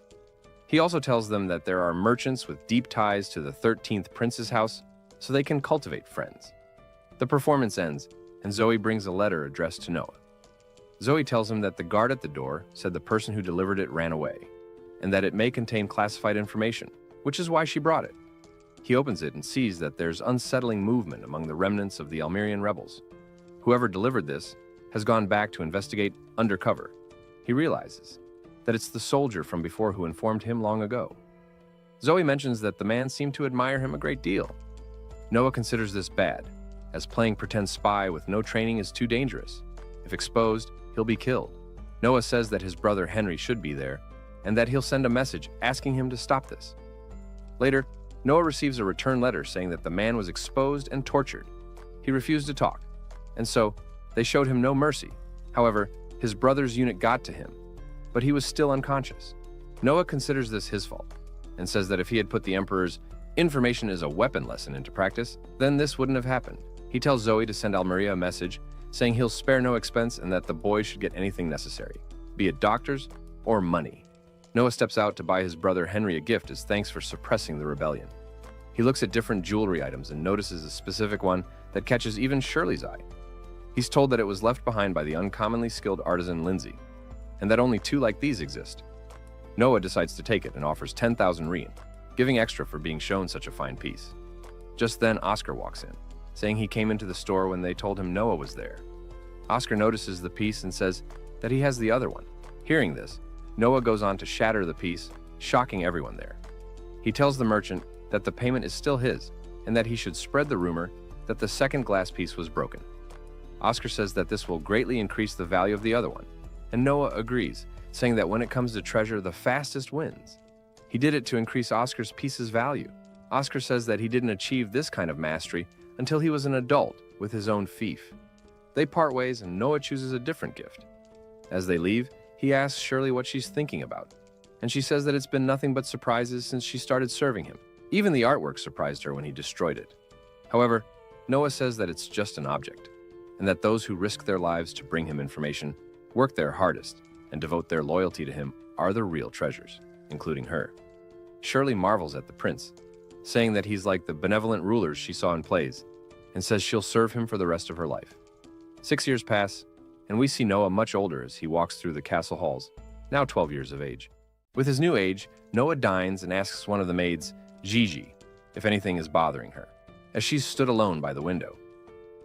He also tells them that there are merchants with deep ties to the 13th prince's house, so they can cultivate friends. The performance ends, and Zoe brings a letter addressed to Noah. Zoe tells him that the guard at the door said the person who delivered it ran away, and that it may contain classified information, which is why she brought it. He opens it and sees that there's unsettling movement among the remnants of the Almerian rebels. Whoever delivered this has gone back to investigate undercover. He realizes that it's the soldier from before who informed him long ago. Zoe mentions that the man seemed to admire him a great deal. Noah considers this bad, as playing pretend spy with no training is too dangerous. If exposed, he'll be killed. Noah says that his brother Henry should be there, and that he'll send a message asking him to stop this. Later, Noah receives a return letter saying that the man was exposed and tortured. He refused to talk, and so they showed him no mercy. However, his brother's unit got to him, but he was still unconscious. Noah considers this his fault, and says that if he had put the Emperor's information is a weapon lesson into practice, then this wouldn't have happened. He tells Zoe to send Almeria a message, saying he'll spare no expense and that the boy should get anything necessary, be it doctors or money. Noah steps out to buy his brother Henry a gift as thanks for suppressing the rebellion. He looks at different jewelry items and notices a specific one that catches even Shirley's eye. He's told that it was left behind by the uncommonly skilled artisan Lindsay, and that only 2 like these exist. Noah decides to take it and offers 10,000 rein, giving extra for being shown such a fine piece. Just then, Oscar walks in, saying he came into the store when they told him Noah was there. Oscar notices the piece and says that he has the other one. Hearing this, Noah goes on to shatter the piece, shocking everyone there. He tells the merchant that the payment is still his, and that he should spread the rumor that the second glass piece was broken. Oscar says that this will greatly increase the value of the other one, and Noah agrees, saying that when it comes to treasure, the fastest wins. He did it to increase Oscar's piece's value. Oscar says that he didn't achieve this kind of mastery until he was an adult with his own fief. They part ways and Noah chooses a different gift. As they leave, he asks Shirley what she's thinking about, and she says that it's been nothing but surprises since she started serving him. Even the artwork surprised her when he destroyed it. However, Noah says that it's just an object, and that those who risk their lives to bring him information, work their hardest, and devote their loyalty to him are the real treasures, including her. Shirley marvels at the prince, saying that he's like the benevolent rulers she saw in plays, and says she'll serve him for the rest of her life. 6 years pass, and we see Noah much older as he walks through the castle halls, now 12 years of age. With his new age, Noah dines and asks one of the maids, Gigi, if anything is bothering her, as she's stood alone by the window.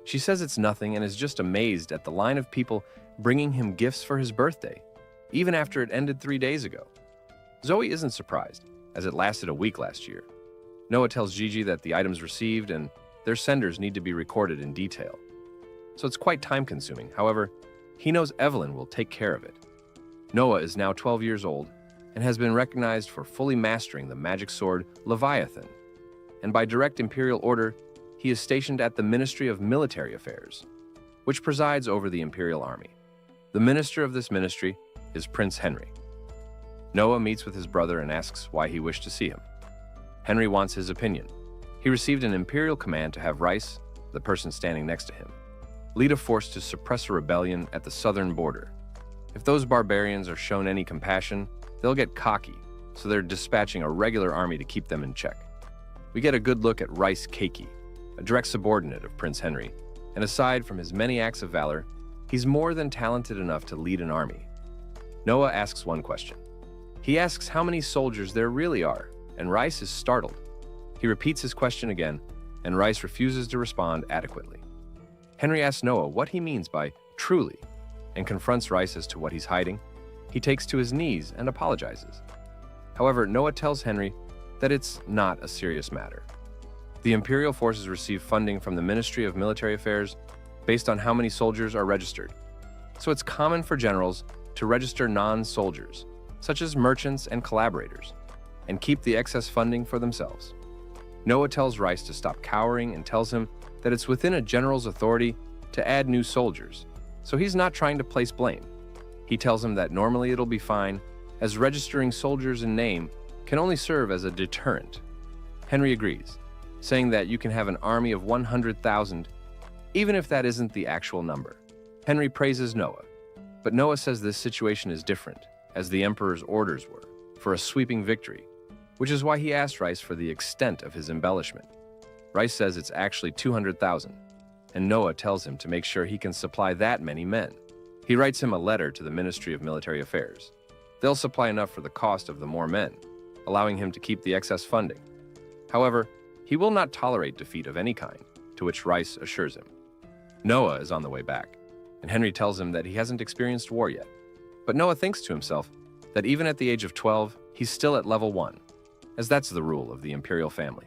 She says it's nothing and is just amazed at the line of people bringing him gifts for his birthday, even after it ended 3 days ago. Zoe isn't surprised, as it lasted a week last year. Noah tells Gigi that the items received and their senders need to be recorded in detail. So it's quite time-consuming. However, he knows Evelyn will take care of it. Noah is now 12 years old and has been recognized for fully mastering the magic sword Leviathan. And by direct imperial order, he is stationed at the Ministry of Military Affairs, which presides over the Imperial Army. The minister of this ministry is Prince Henry. Noah meets with his brother and asks why he wished to see him. Henry wants his opinion. He received an imperial command to have Rice, the person standing next to him, lead a force to suppress a rebellion at the southern border. If those barbarians are shown any compassion, they'll get cocky, so they're dispatching a regular army to keep them in check. We get a good look at Rice Keiki, a direct subordinate of Prince Henry, and aside from his many acts of valor, he's more than talented enough to lead an army. Noah asks one question. He asks how many soldiers there really are, and Rice is startled. He repeats his question again, and Rice refuses to respond adequately. Henry asks Noah what he means by truly, and confronts Rice as to what he's hiding. He takes to his knees and apologizes. However, Noah tells Henry that it's not a serious matter. The Imperial forces receive funding from the Ministry of Military Affairs based on how many soldiers are registered. So it's common for generals to register non-soldiers, such as merchants and collaborators, and keep the excess funding for themselves. Noah tells Rice to stop cowering and tells him that it's within a general's authority to add new soldiers, so he's not trying to place blame. He tells him that normally it'll be fine, as registering soldiers in name can only serve as a deterrent. Henry agrees, saying that you can have an army of 100,000, even if that isn't the actual number. Henry praises Noah, but Noah says this situation is different, as the Emperor's orders were, for a sweeping victory, which is why he asked Rice for the extent of his embellishment. Rice says it's actually 200,000, and Noah tells him to make sure he can supply that many men. He writes him a letter to the Ministry of Military Affairs. They'll supply enough for the cost of the more men, allowing him to keep the excess funding. However, he will not tolerate defeat of any kind, to which Rice assures him. Noah is on the way back, and Henry tells him that he hasn't experienced war yet. But Noah thinks to himself that even at the age of 12, he's still at level 1, as that's the rule of the imperial family.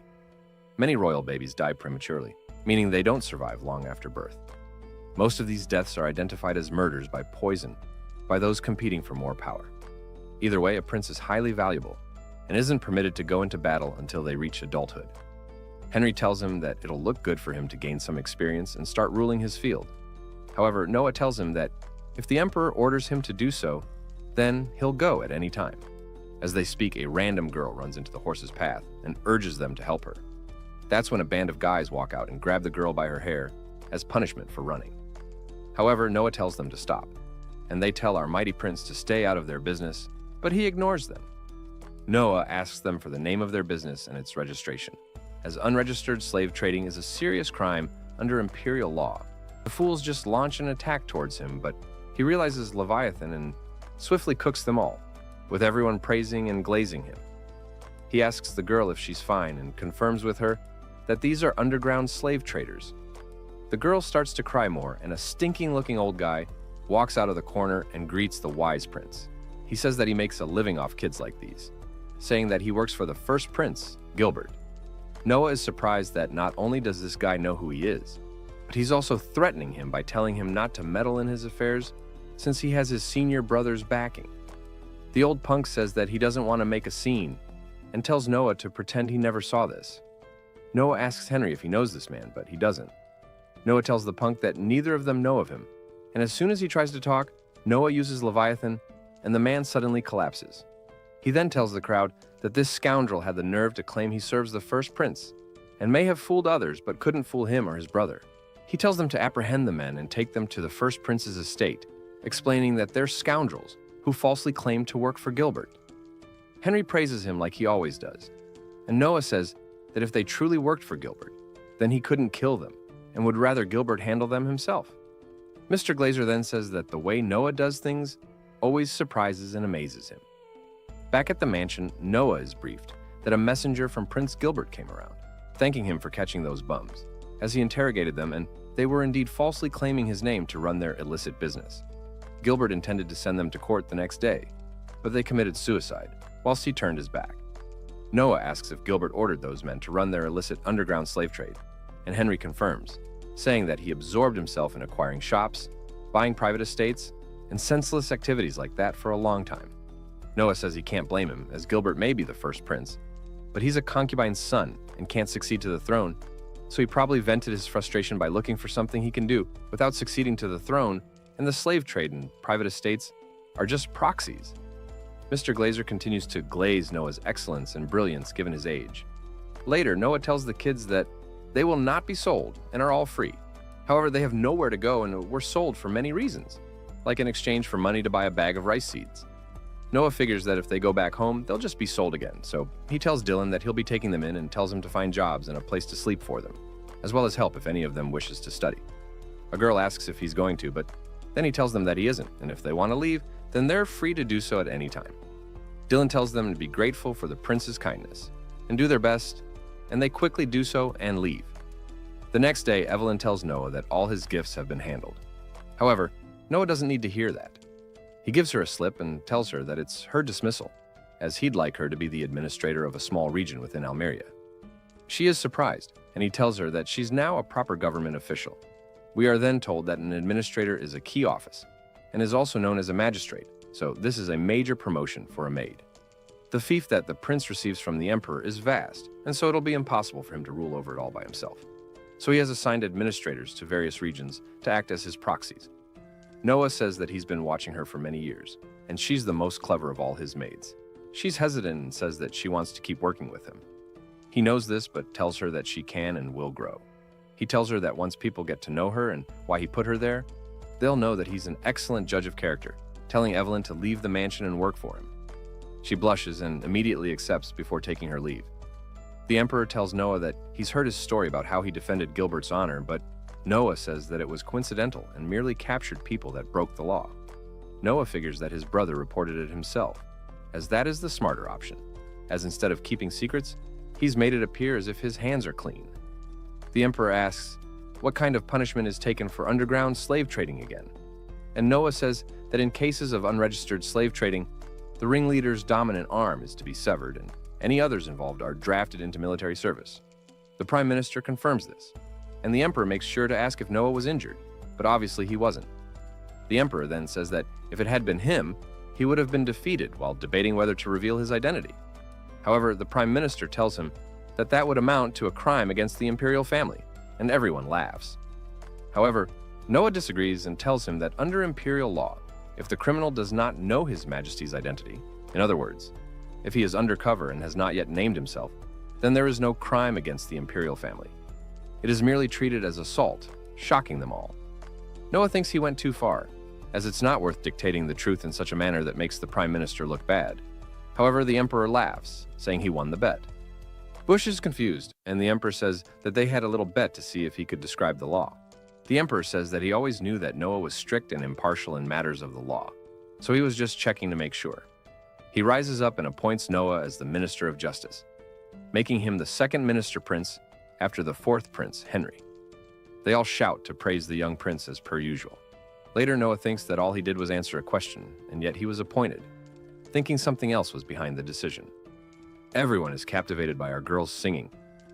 Many royal babies die prematurely, meaning they don't survive long after birth. Most of these deaths are identified as murders by poison by those competing for more power. Either way, a prince is highly valuable and isn't permitted to go into battle until they reach adulthood. Henry tells him that it'll look good for him to gain some experience and start ruling his field. However, Noah tells him that if the Emperor orders him to do so, then he'll go at any time. As they speak, a random girl runs into the horse's path and urges them to help her. That's when a band of guys walk out and grab the girl by her hair as punishment for running. However, Noah tells them to stop, and they tell our mighty prince to stay out of their business, but he ignores them. Noah asks them for the name of their business and its registration, as unregistered slave trading is a serious crime under imperial law. The fools just launch an attack towards him, but he realizes Leviathan and swiftly cooks them all, with everyone praising and glazing him. He asks the girl if she's fine and confirms with her that these are underground slave traders. The girl starts to cry more, and a stinking-looking old guy walks out of the corner and greets the wise prince. He says that he makes a living off kids like these, saying that he works for the first prince, Gilbert. Noah is surprised that not only does this guy know who he is, but he's also threatening him by telling him not to meddle in his affairs since he has his senior brother's backing. The old punk says that he doesn't want to make a scene and tells Noah to pretend he never saw this. Noah asks Henry if he knows this man, but he doesn't. Noah tells the punk that neither of them know of him, and as soon as he tries to talk, Noah uses Leviathan, and the man suddenly collapses. He then tells the crowd that this scoundrel had the nerve to claim he serves the first prince, and may have fooled others but couldn't fool him or his brother. He tells them to apprehend the men and take them to the first prince's estate, explaining that they're scoundrels who falsely claim to work for Gilbert. Henry praises him like he always does, and Noah says that if they truly worked for Gilbert, then he couldn't kill them, and would rather Gilbert handle them himself. Mr. Glazer then says that the way Noah does things always surprises and amazes him. Back at the mansion, Noah is briefed that a messenger from Prince Gilbert came around, thanking him for catching those bums, as he interrogated them and they were indeed falsely claiming his name to run their illicit business. Gilbert intended to send them to court the next day, but they committed suicide, whilst he turned his back. Noah asks if Gilbert ordered those men to run their illicit underground slave trade, and Henry confirms, saying that he absorbed himself in acquiring shops, buying private estates, and senseless activities like that for a long time. Noah says he can't blame him, as Gilbert may be the first prince, but he's a concubine's son and can't succeed to the throne, so he probably vented his frustration by looking for something he can do without succeeding to the throne, and the slave trade and private estates are just proxies. Mr. Glazer continues to glaze Noah's excellence and brilliance given his age. Later, Noah tells the kids that they will not be sold and are all free. However, they have nowhere to go and were sold for many reasons, like in exchange for money to buy a bag of rice seeds. Noah figures that if they go back home, they'll just be sold again, so he tells Dylan that he'll be taking them in and tells him to find jobs and a place to sleep for them, as well as help if any of them wishes to study. A girl asks if he's going to, but then he tells them that he isn't, and if they want to leave, then they're free to do so at any time. Dylan tells them to be grateful for the prince's kindness and do their best, and they quickly do so and leave. The next day, Evelyn tells Noah that all his gifts have been handled. However, Noah doesn't need to hear that. He gives her a slip and tells her that it's her dismissal, as he'd like her to be the administrator of a small region within Almeria. She is surprised, and he tells her that she's now a proper government official. We are then told that an administrator is a key office, and is also known as a magistrate, so this is a major promotion for a maid. The fief that the prince receives from the emperor is vast, and so it'll be impossible for him to rule over it all by himself. So he has assigned administrators to various regions to act as his proxies. Noah says that he's been watching her for many years, and she's the most clever of all his maids. She's hesitant and says that she wants to keep working with him. He knows this, but tells her that she can and will grow. He tells her that once people get to know her and why he put her there, they'll know that he's an excellent judge of character, telling Evelyn to leave the mansion and work for him. She blushes and immediately accepts before taking her leave. The emperor tells Noah that he's heard his story about how he defended Gilbert's honor, but Noah says that it was coincidental and merely captured people that broke the law. Noah figures that his brother reported it himself, as that is the smarter option, as instead of keeping secrets, he's made it appear as if his hands are clean. The emperor asks what kind of punishment is taken for underground slave trading again, and Noah says that in cases of unregistered slave trading, the ringleader's dominant arm is to be severed and any others involved are drafted into military service. The prime minister confirms this, and the emperor makes sure to ask if Noah was injured, but obviously he wasn't. The emperor then says that if it had been him, he would have been defeated while debating whether to reveal his identity. However, the prime minister tells him that that would amount to a crime against the imperial family, and everyone laughs. However, Noah disagrees and tells him that under imperial law, if the criminal does not know His Majesty's identity, in other words, if he is undercover and has not yet named himself, then there is no crime against the imperial family. It is merely treated as assault, shocking them all. Noah thinks he went too far, as it's not worth dictating the truth in such a manner that makes the prime minister look bad. However, the emperor laughs, saying he won the bet. Bush is confused, and the emperor says that they had a little bet to see if he could describe the law. The emperor says that he always knew that Noah was strict and impartial in matters of the law, so he was just checking to make sure. He rises up and appoints Noah as the Minister of Justice, making him the second minister prince after the fourth prince, Henry. They all shout to praise the young prince as per usual. Later, Noah thinks that all he did was answer a question, and yet he was appointed, thinking something else was behind the decision. Everyone is captivated by our girl's singing,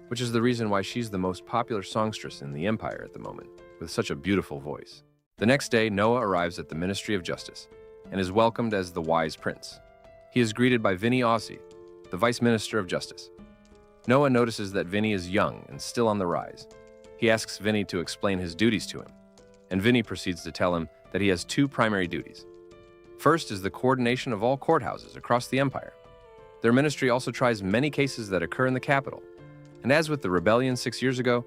which is the reason why she's the most popular songstress in the empire at the moment, with such a beautiful voice. The next day, Noah arrives at the Ministry of Justice and is welcomed as the wise prince. He is greeted by Vinnie Aussie, the Vice Minister of Justice. Noah notices that Vinnie is young and still on the rise. He asks Vinnie to explain his duties to him, and Vinnie proceeds to tell him that he has two primary duties. First is the coordination of all courthouses across the empire. Their ministry also tries many cases that occur in the capital, and as with the rebellion 6 years ago,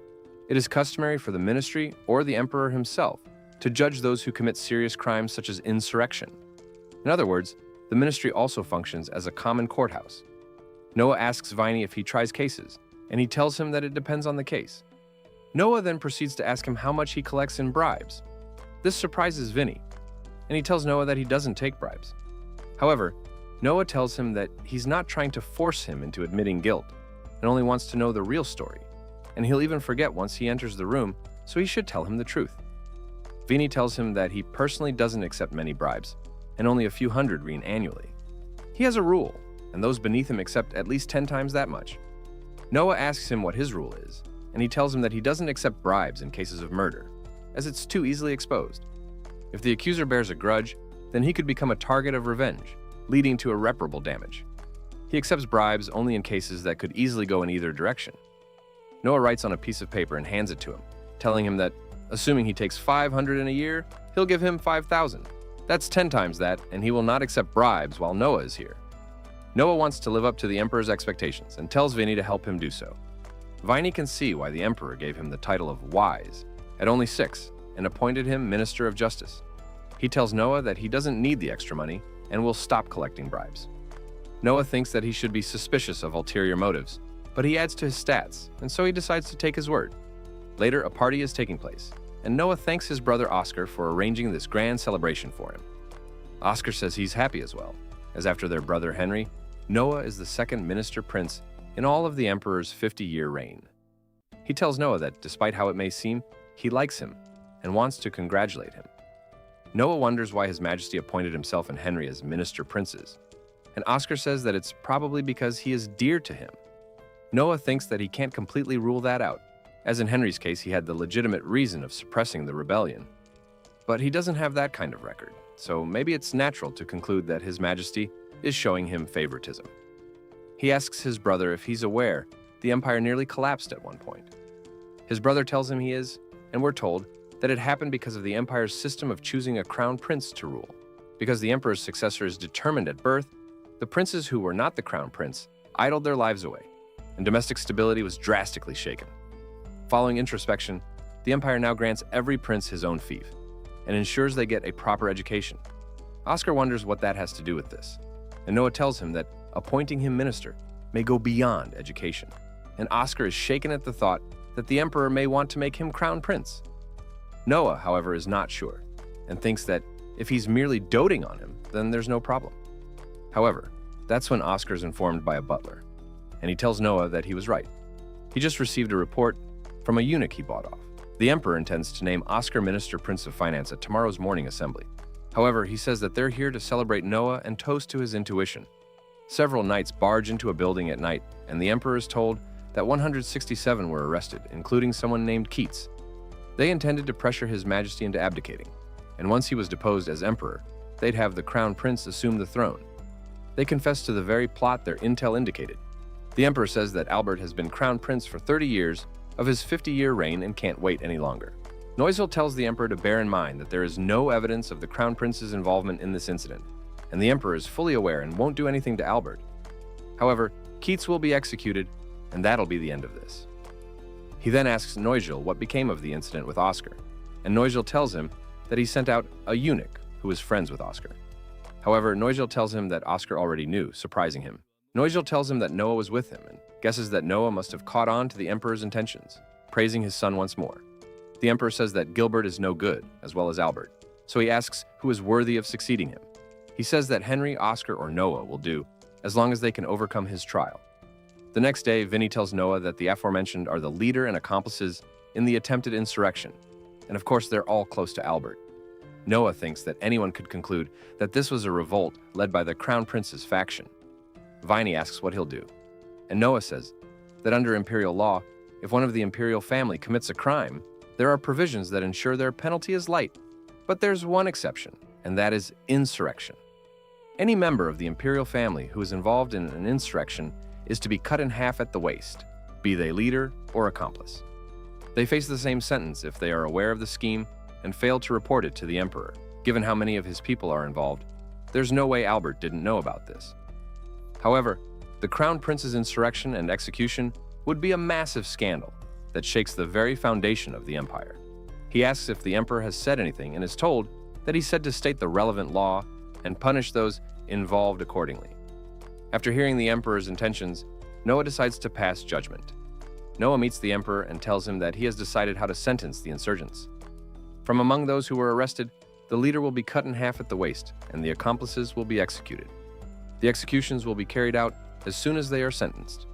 it is customary for the ministry or the emperor himself to judge those who commit serious crimes such as insurrection. In other words, the ministry also functions as a common courthouse. Noah asks Viney if he tries cases, and he tells him that it depends on the case. Noah then proceeds to ask him how much he collects in bribes. This surprises Vinny, and he tells Noah that he doesn't take bribes. However, Noah tells him that he's not trying to force him into admitting guilt and only wants to know the real story, and he'll even forget once he enters the room, so he should tell him the truth. Vinny tells him that he personally doesn't accept many bribes, and only a few hundred rein annually. He has a rule, and those beneath him accept at least 10 times that much. Noah asks him what his rule is, and he tells him that he doesn't accept bribes in cases of murder, as it's too easily exposed. If the accuser bears a grudge, then he could become a target of revenge, leading to irreparable damage. He accepts bribes only in cases that could easily go in either direction. Noah writes on a piece of paper and hands it to him, telling him that, assuming he takes 500 in a year, he'll give him 5,000. That's 10 times that, and he will not accept bribes while Noah is here. Noah wants to live up to the Emperor's expectations and tells Vinny to help him do so. Vinny can see why the Emperor gave him the title of Wise at only 6 and appointed him Minister of Justice. He tells Noah that he doesn't need the extra money and will stop collecting bribes. Noah thinks that he should be suspicious of ulterior motives, but he adds to his stats, and so he decides to take his word. Later, a party is taking place, and Noah thanks his brother Oscar for arranging this grand celebration for him. Oscar says he's happy as well, as after their brother Henry, Noah is the second minister prince in all of the Emperor's 50-year reign. He tells Noah that, despite how it may seem, he likes him and wants to congratulate him. Noah wonders why His Majesty appointed himself and Henry as minister princes, and Oscar says that it's probably because he is dear to him. Noah thinks that he can't completely rule that out, as in Henry's case he had the legitimate reason of suppressing the rebellion. But he doesn't have that kind of record, so maybe it's natural to conclude that His Majesty is showing him favoritism. He asks his brother if he's aware the empire nearly collapsed at one point. His brother tells him he is, and we're told that it happened because of the empire's system of choosing a crown prince to rule. Because the emperor's successor is determined at birth, the princes who were not the crown prince idled their lives away, and domestic stability was drastically shaken. Following introspection, the empire now grants every prince his own fief, and ensures they get a proper education. Oscar wonders what that has to do with this, and Noah tells him that appointing him minister may go beyond education, and Oscar is shaken at the thought that the emperor may want to make him crown prince. Noah, however, is not sure, and thinks that if he's merely doting on him, then there's no problem. However, that's when Oscar's informed by a butler, and he tells Noah that he was right. He just received a report from a eunuch he bought off. The emperor intends to name Oscar Minister Prince of Finance at tomorrow's morning assembly. However, he says that they're here to celebrate Noah and toast to his intuition. Several knights barge into a building at night, and the emperor is told that 167 were arrested, including someone named Keats. They intended to pressure His Majesty into abdicating, and once he was deposed as emperor, they'd have the crown prince assume the throne. They confessed to the very plot their intel indicated. The emperor says that Albert has been crown prince for 30 years of his 50-year reign and can't wait any longer. Noisel tells the emperor to bear in mind that there is no evidence of the crown prince's involvement in this incident, and the emperor is fully aware and won't do anything to Albert. However, Keats will be executed, and that'll be the end of this. He then asks Noisel what became of the incident with Oscar, and Noisel tells him that he sent out a eunuch who was friends with Oscar. However, Noisel tells him that Oscar already knew, surprising him. Noisel tells him that Noah was with him and guesses that Noah must have caught on to the emperor's intentions, praising his son once more. The emperor says that Gilbert is no good, as well as Albert, so he asks who is worthy of succeeding him. He says that Henry, Oscar, or Noah will do, as long as they can overcome his trial. The next day, Vinny tells Noah that the aforementioned are the leader and accomplices in the attempted insurrection, and of course they're all close to Albert. Noah thinks that anyone could conclude that this was a revolt led by the Crown Prince's faction. Viney asks what he'll do, and Noah says that under imperial law, if one of the imperial family commits a crime, there are provisions that ensure their penalty is light. But there's one exception, and that is insurrection. Any member of the imperial family who is involved in an insurrection is to be cut in half at the waist, be they leader or accomplice. They face the same sentence if they are aware of the scheme and fail to report it to the emperor. Given how many of his people are involved, there's no way Albert didn't know about this. However, the Crown Prince's insurrection and execution would be a massive scandal that shakes the very foundation of the empire. He asks if the emperor has said anything and is told that he said to state the relevant law and punish those involved accordingly. After hearing the emperor's intentions, Noah decides to pass judgment. Noah meets the emperor and tells him that he has decided how to sentence the insurgents. From among those who were arrested, the leader will be cut in half at the waist, and the accomplices will be executed. The executions will be carried out as soon as they are sentenced.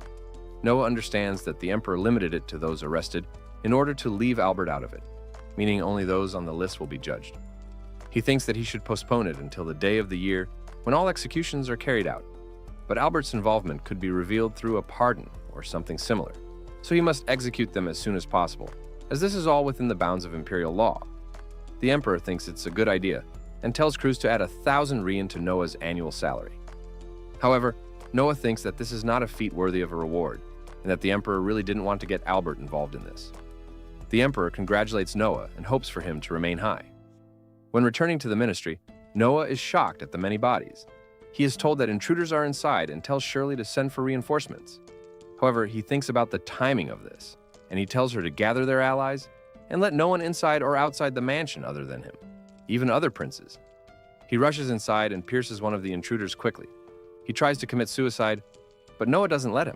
Noah understands that the emperor limited it to those arrested in order to leave Albert out of it, meaning only those on the list will be judged. He thinks that he should postpone it until the day of the year when all executions are carried out, but Albert's involvement could be revealed through a pardon or something similar, so he must execute them as soon as possible, as this is all within the bounds of imperial law. The emperor thinks it's a good idea and tells crews to add 1,000 rein to Noah's annual salary. However, Noah thinks that this is not a feat worthy of a reward, and that the emperor really didn't want to get Albert involved in this. The emperor congratulates Noah and hopes for him to remain high. When returning to the ministry, Noah is shocked at the many bodies. He is told that intruders are inside and tells Shirley to send for reinforcements. However, he thinks about the timing of this, and he tells her to gather their allies and let no one inside or outside the mansion other than him, even other princes. He rushes inside and pierces one of the intruders quickly. He tries to commit suicide, but Noah doesn't let him.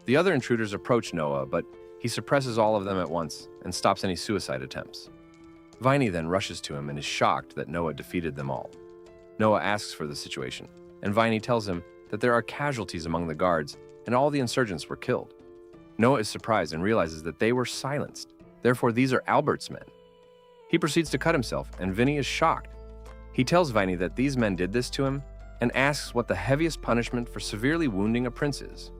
The other intruders approach Noah, but he suppresses all of them at once and stops any suicide attempts. Viney then rushes to him and is shocked that Noah defeated them all. Noah asks for the situation, and Viney tells him that there are casualties among the guards and all the insurgents were killed. Noah is surprised and realizes that they were silenced. Therefore, these are Albert's men. He proceeds to cut himself, and Vinny is shocked. He tells Viney that these men did this to him and asks what the heaviest punishment for severely wounding a prince is.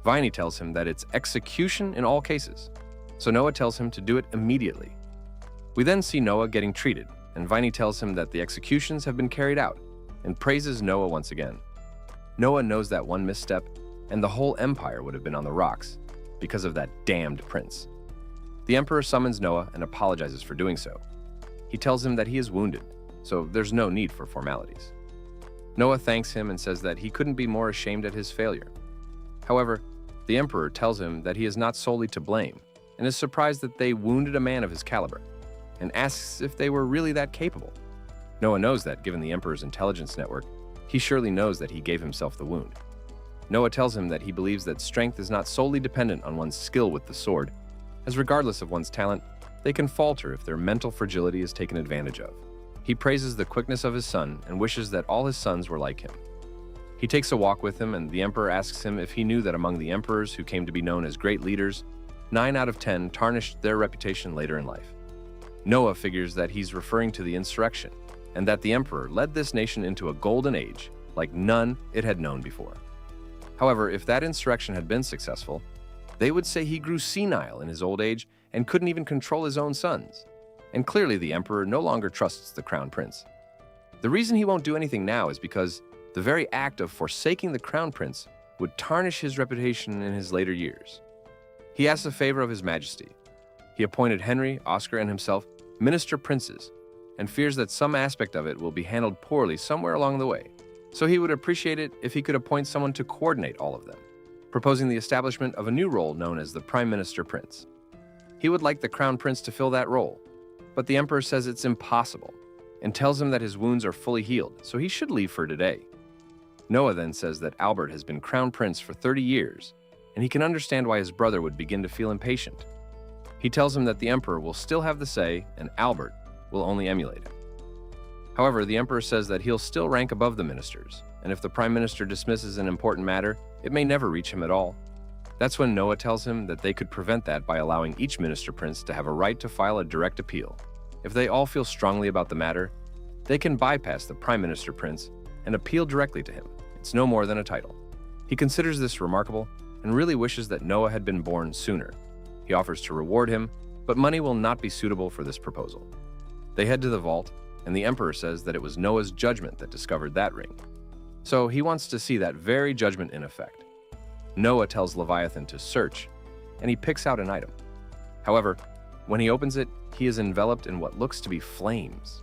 Viney tells him that it's execution in all cases, so Noah tells him to do it immediately. We then see Noah getting treated, and Viney tells him that the executions have been carried out and praises Noah once again. Noah knows that one misstep, and the whole empire would have been on the rocks because of that damned prince. The emperor summons Noah and apologizes for doing so. He tells him that he is wounded, so there's no need for formalities. Noah thanks him and says that he couldn't be more ashamed at his failure. However, the emperor tells him that he is not solely to blame and is surprised that they wounded a man of his caliber and asks if they were really that capable. Noah knows that, given the emperor's intelligence network, he surely knows that he gave himself the wound. Noah tells him that he believes that strength is not solely dependent on one's skill with the sword, as regardless of one's talent, they can falter if their mental fragility is taken advantage of. He praises the quickness of his son and wishes that all his sons were like him. He takes a walk with him, and the emperor asks him if he knew that among the emperors who came to be known as great leaders, 9 out of 10 tarnished their reputation later in life. Noah figures that he's referring to the insurrection, and that the emperor led this nation into a golden age like none it had known before. However, if that insurrection had been successful, they would say he grew senile in his old age and couldn't even control his own sons. And clearly the emperor no longer trusts the crown prince. The reason he won't do anything now is because the very act of forsaking the crown prince would tarnish his reputation in his later years. He asks a favor of his majesty. He appointed Henry, Oscar, and himself minister princes, and fears that some aspect of it will be handled poorly somewhere along the way. So he would appreciate it if he could appoint someone to coordinate all of them, proposing the establishment of a new role known as the Prime Minister Prince. He would like the Crown Prince to fill that role, but the Emperor says it's impossible and tells him that his wounds are fully healed, so he should leave for today. Noah then says that Albert has been Crown Prince for 30 years, and he can understand why his brother would begin to feel impatient. He tells him that the Emperor will still have the say, and Albert will only emulate him. However, the Emperor says that he'll still rank above the ministers, and if the Prime Minister dismisses an important matter, it may never reach him at all. That's when Noah tells him that they could prevent that by allowing each minister prince to have a right to file a direct appeal. If they all feel strongly about the matter, they can bypass the Prime Minister Prince and appeal directly to him. It's no more than a title. He considers this remarkable and really wishes that Noah had been born sooner. He offers to reward him, but money will not be suitable for this proposal. They head to the vault, and the Emperor says that it was Noah's judgment that discovered that ring. So he wants to see that very judgment in effect. Noah tells Leviathan to search, and he picks out an item. However, when he opens it, he is enveloped in what looks to be flames.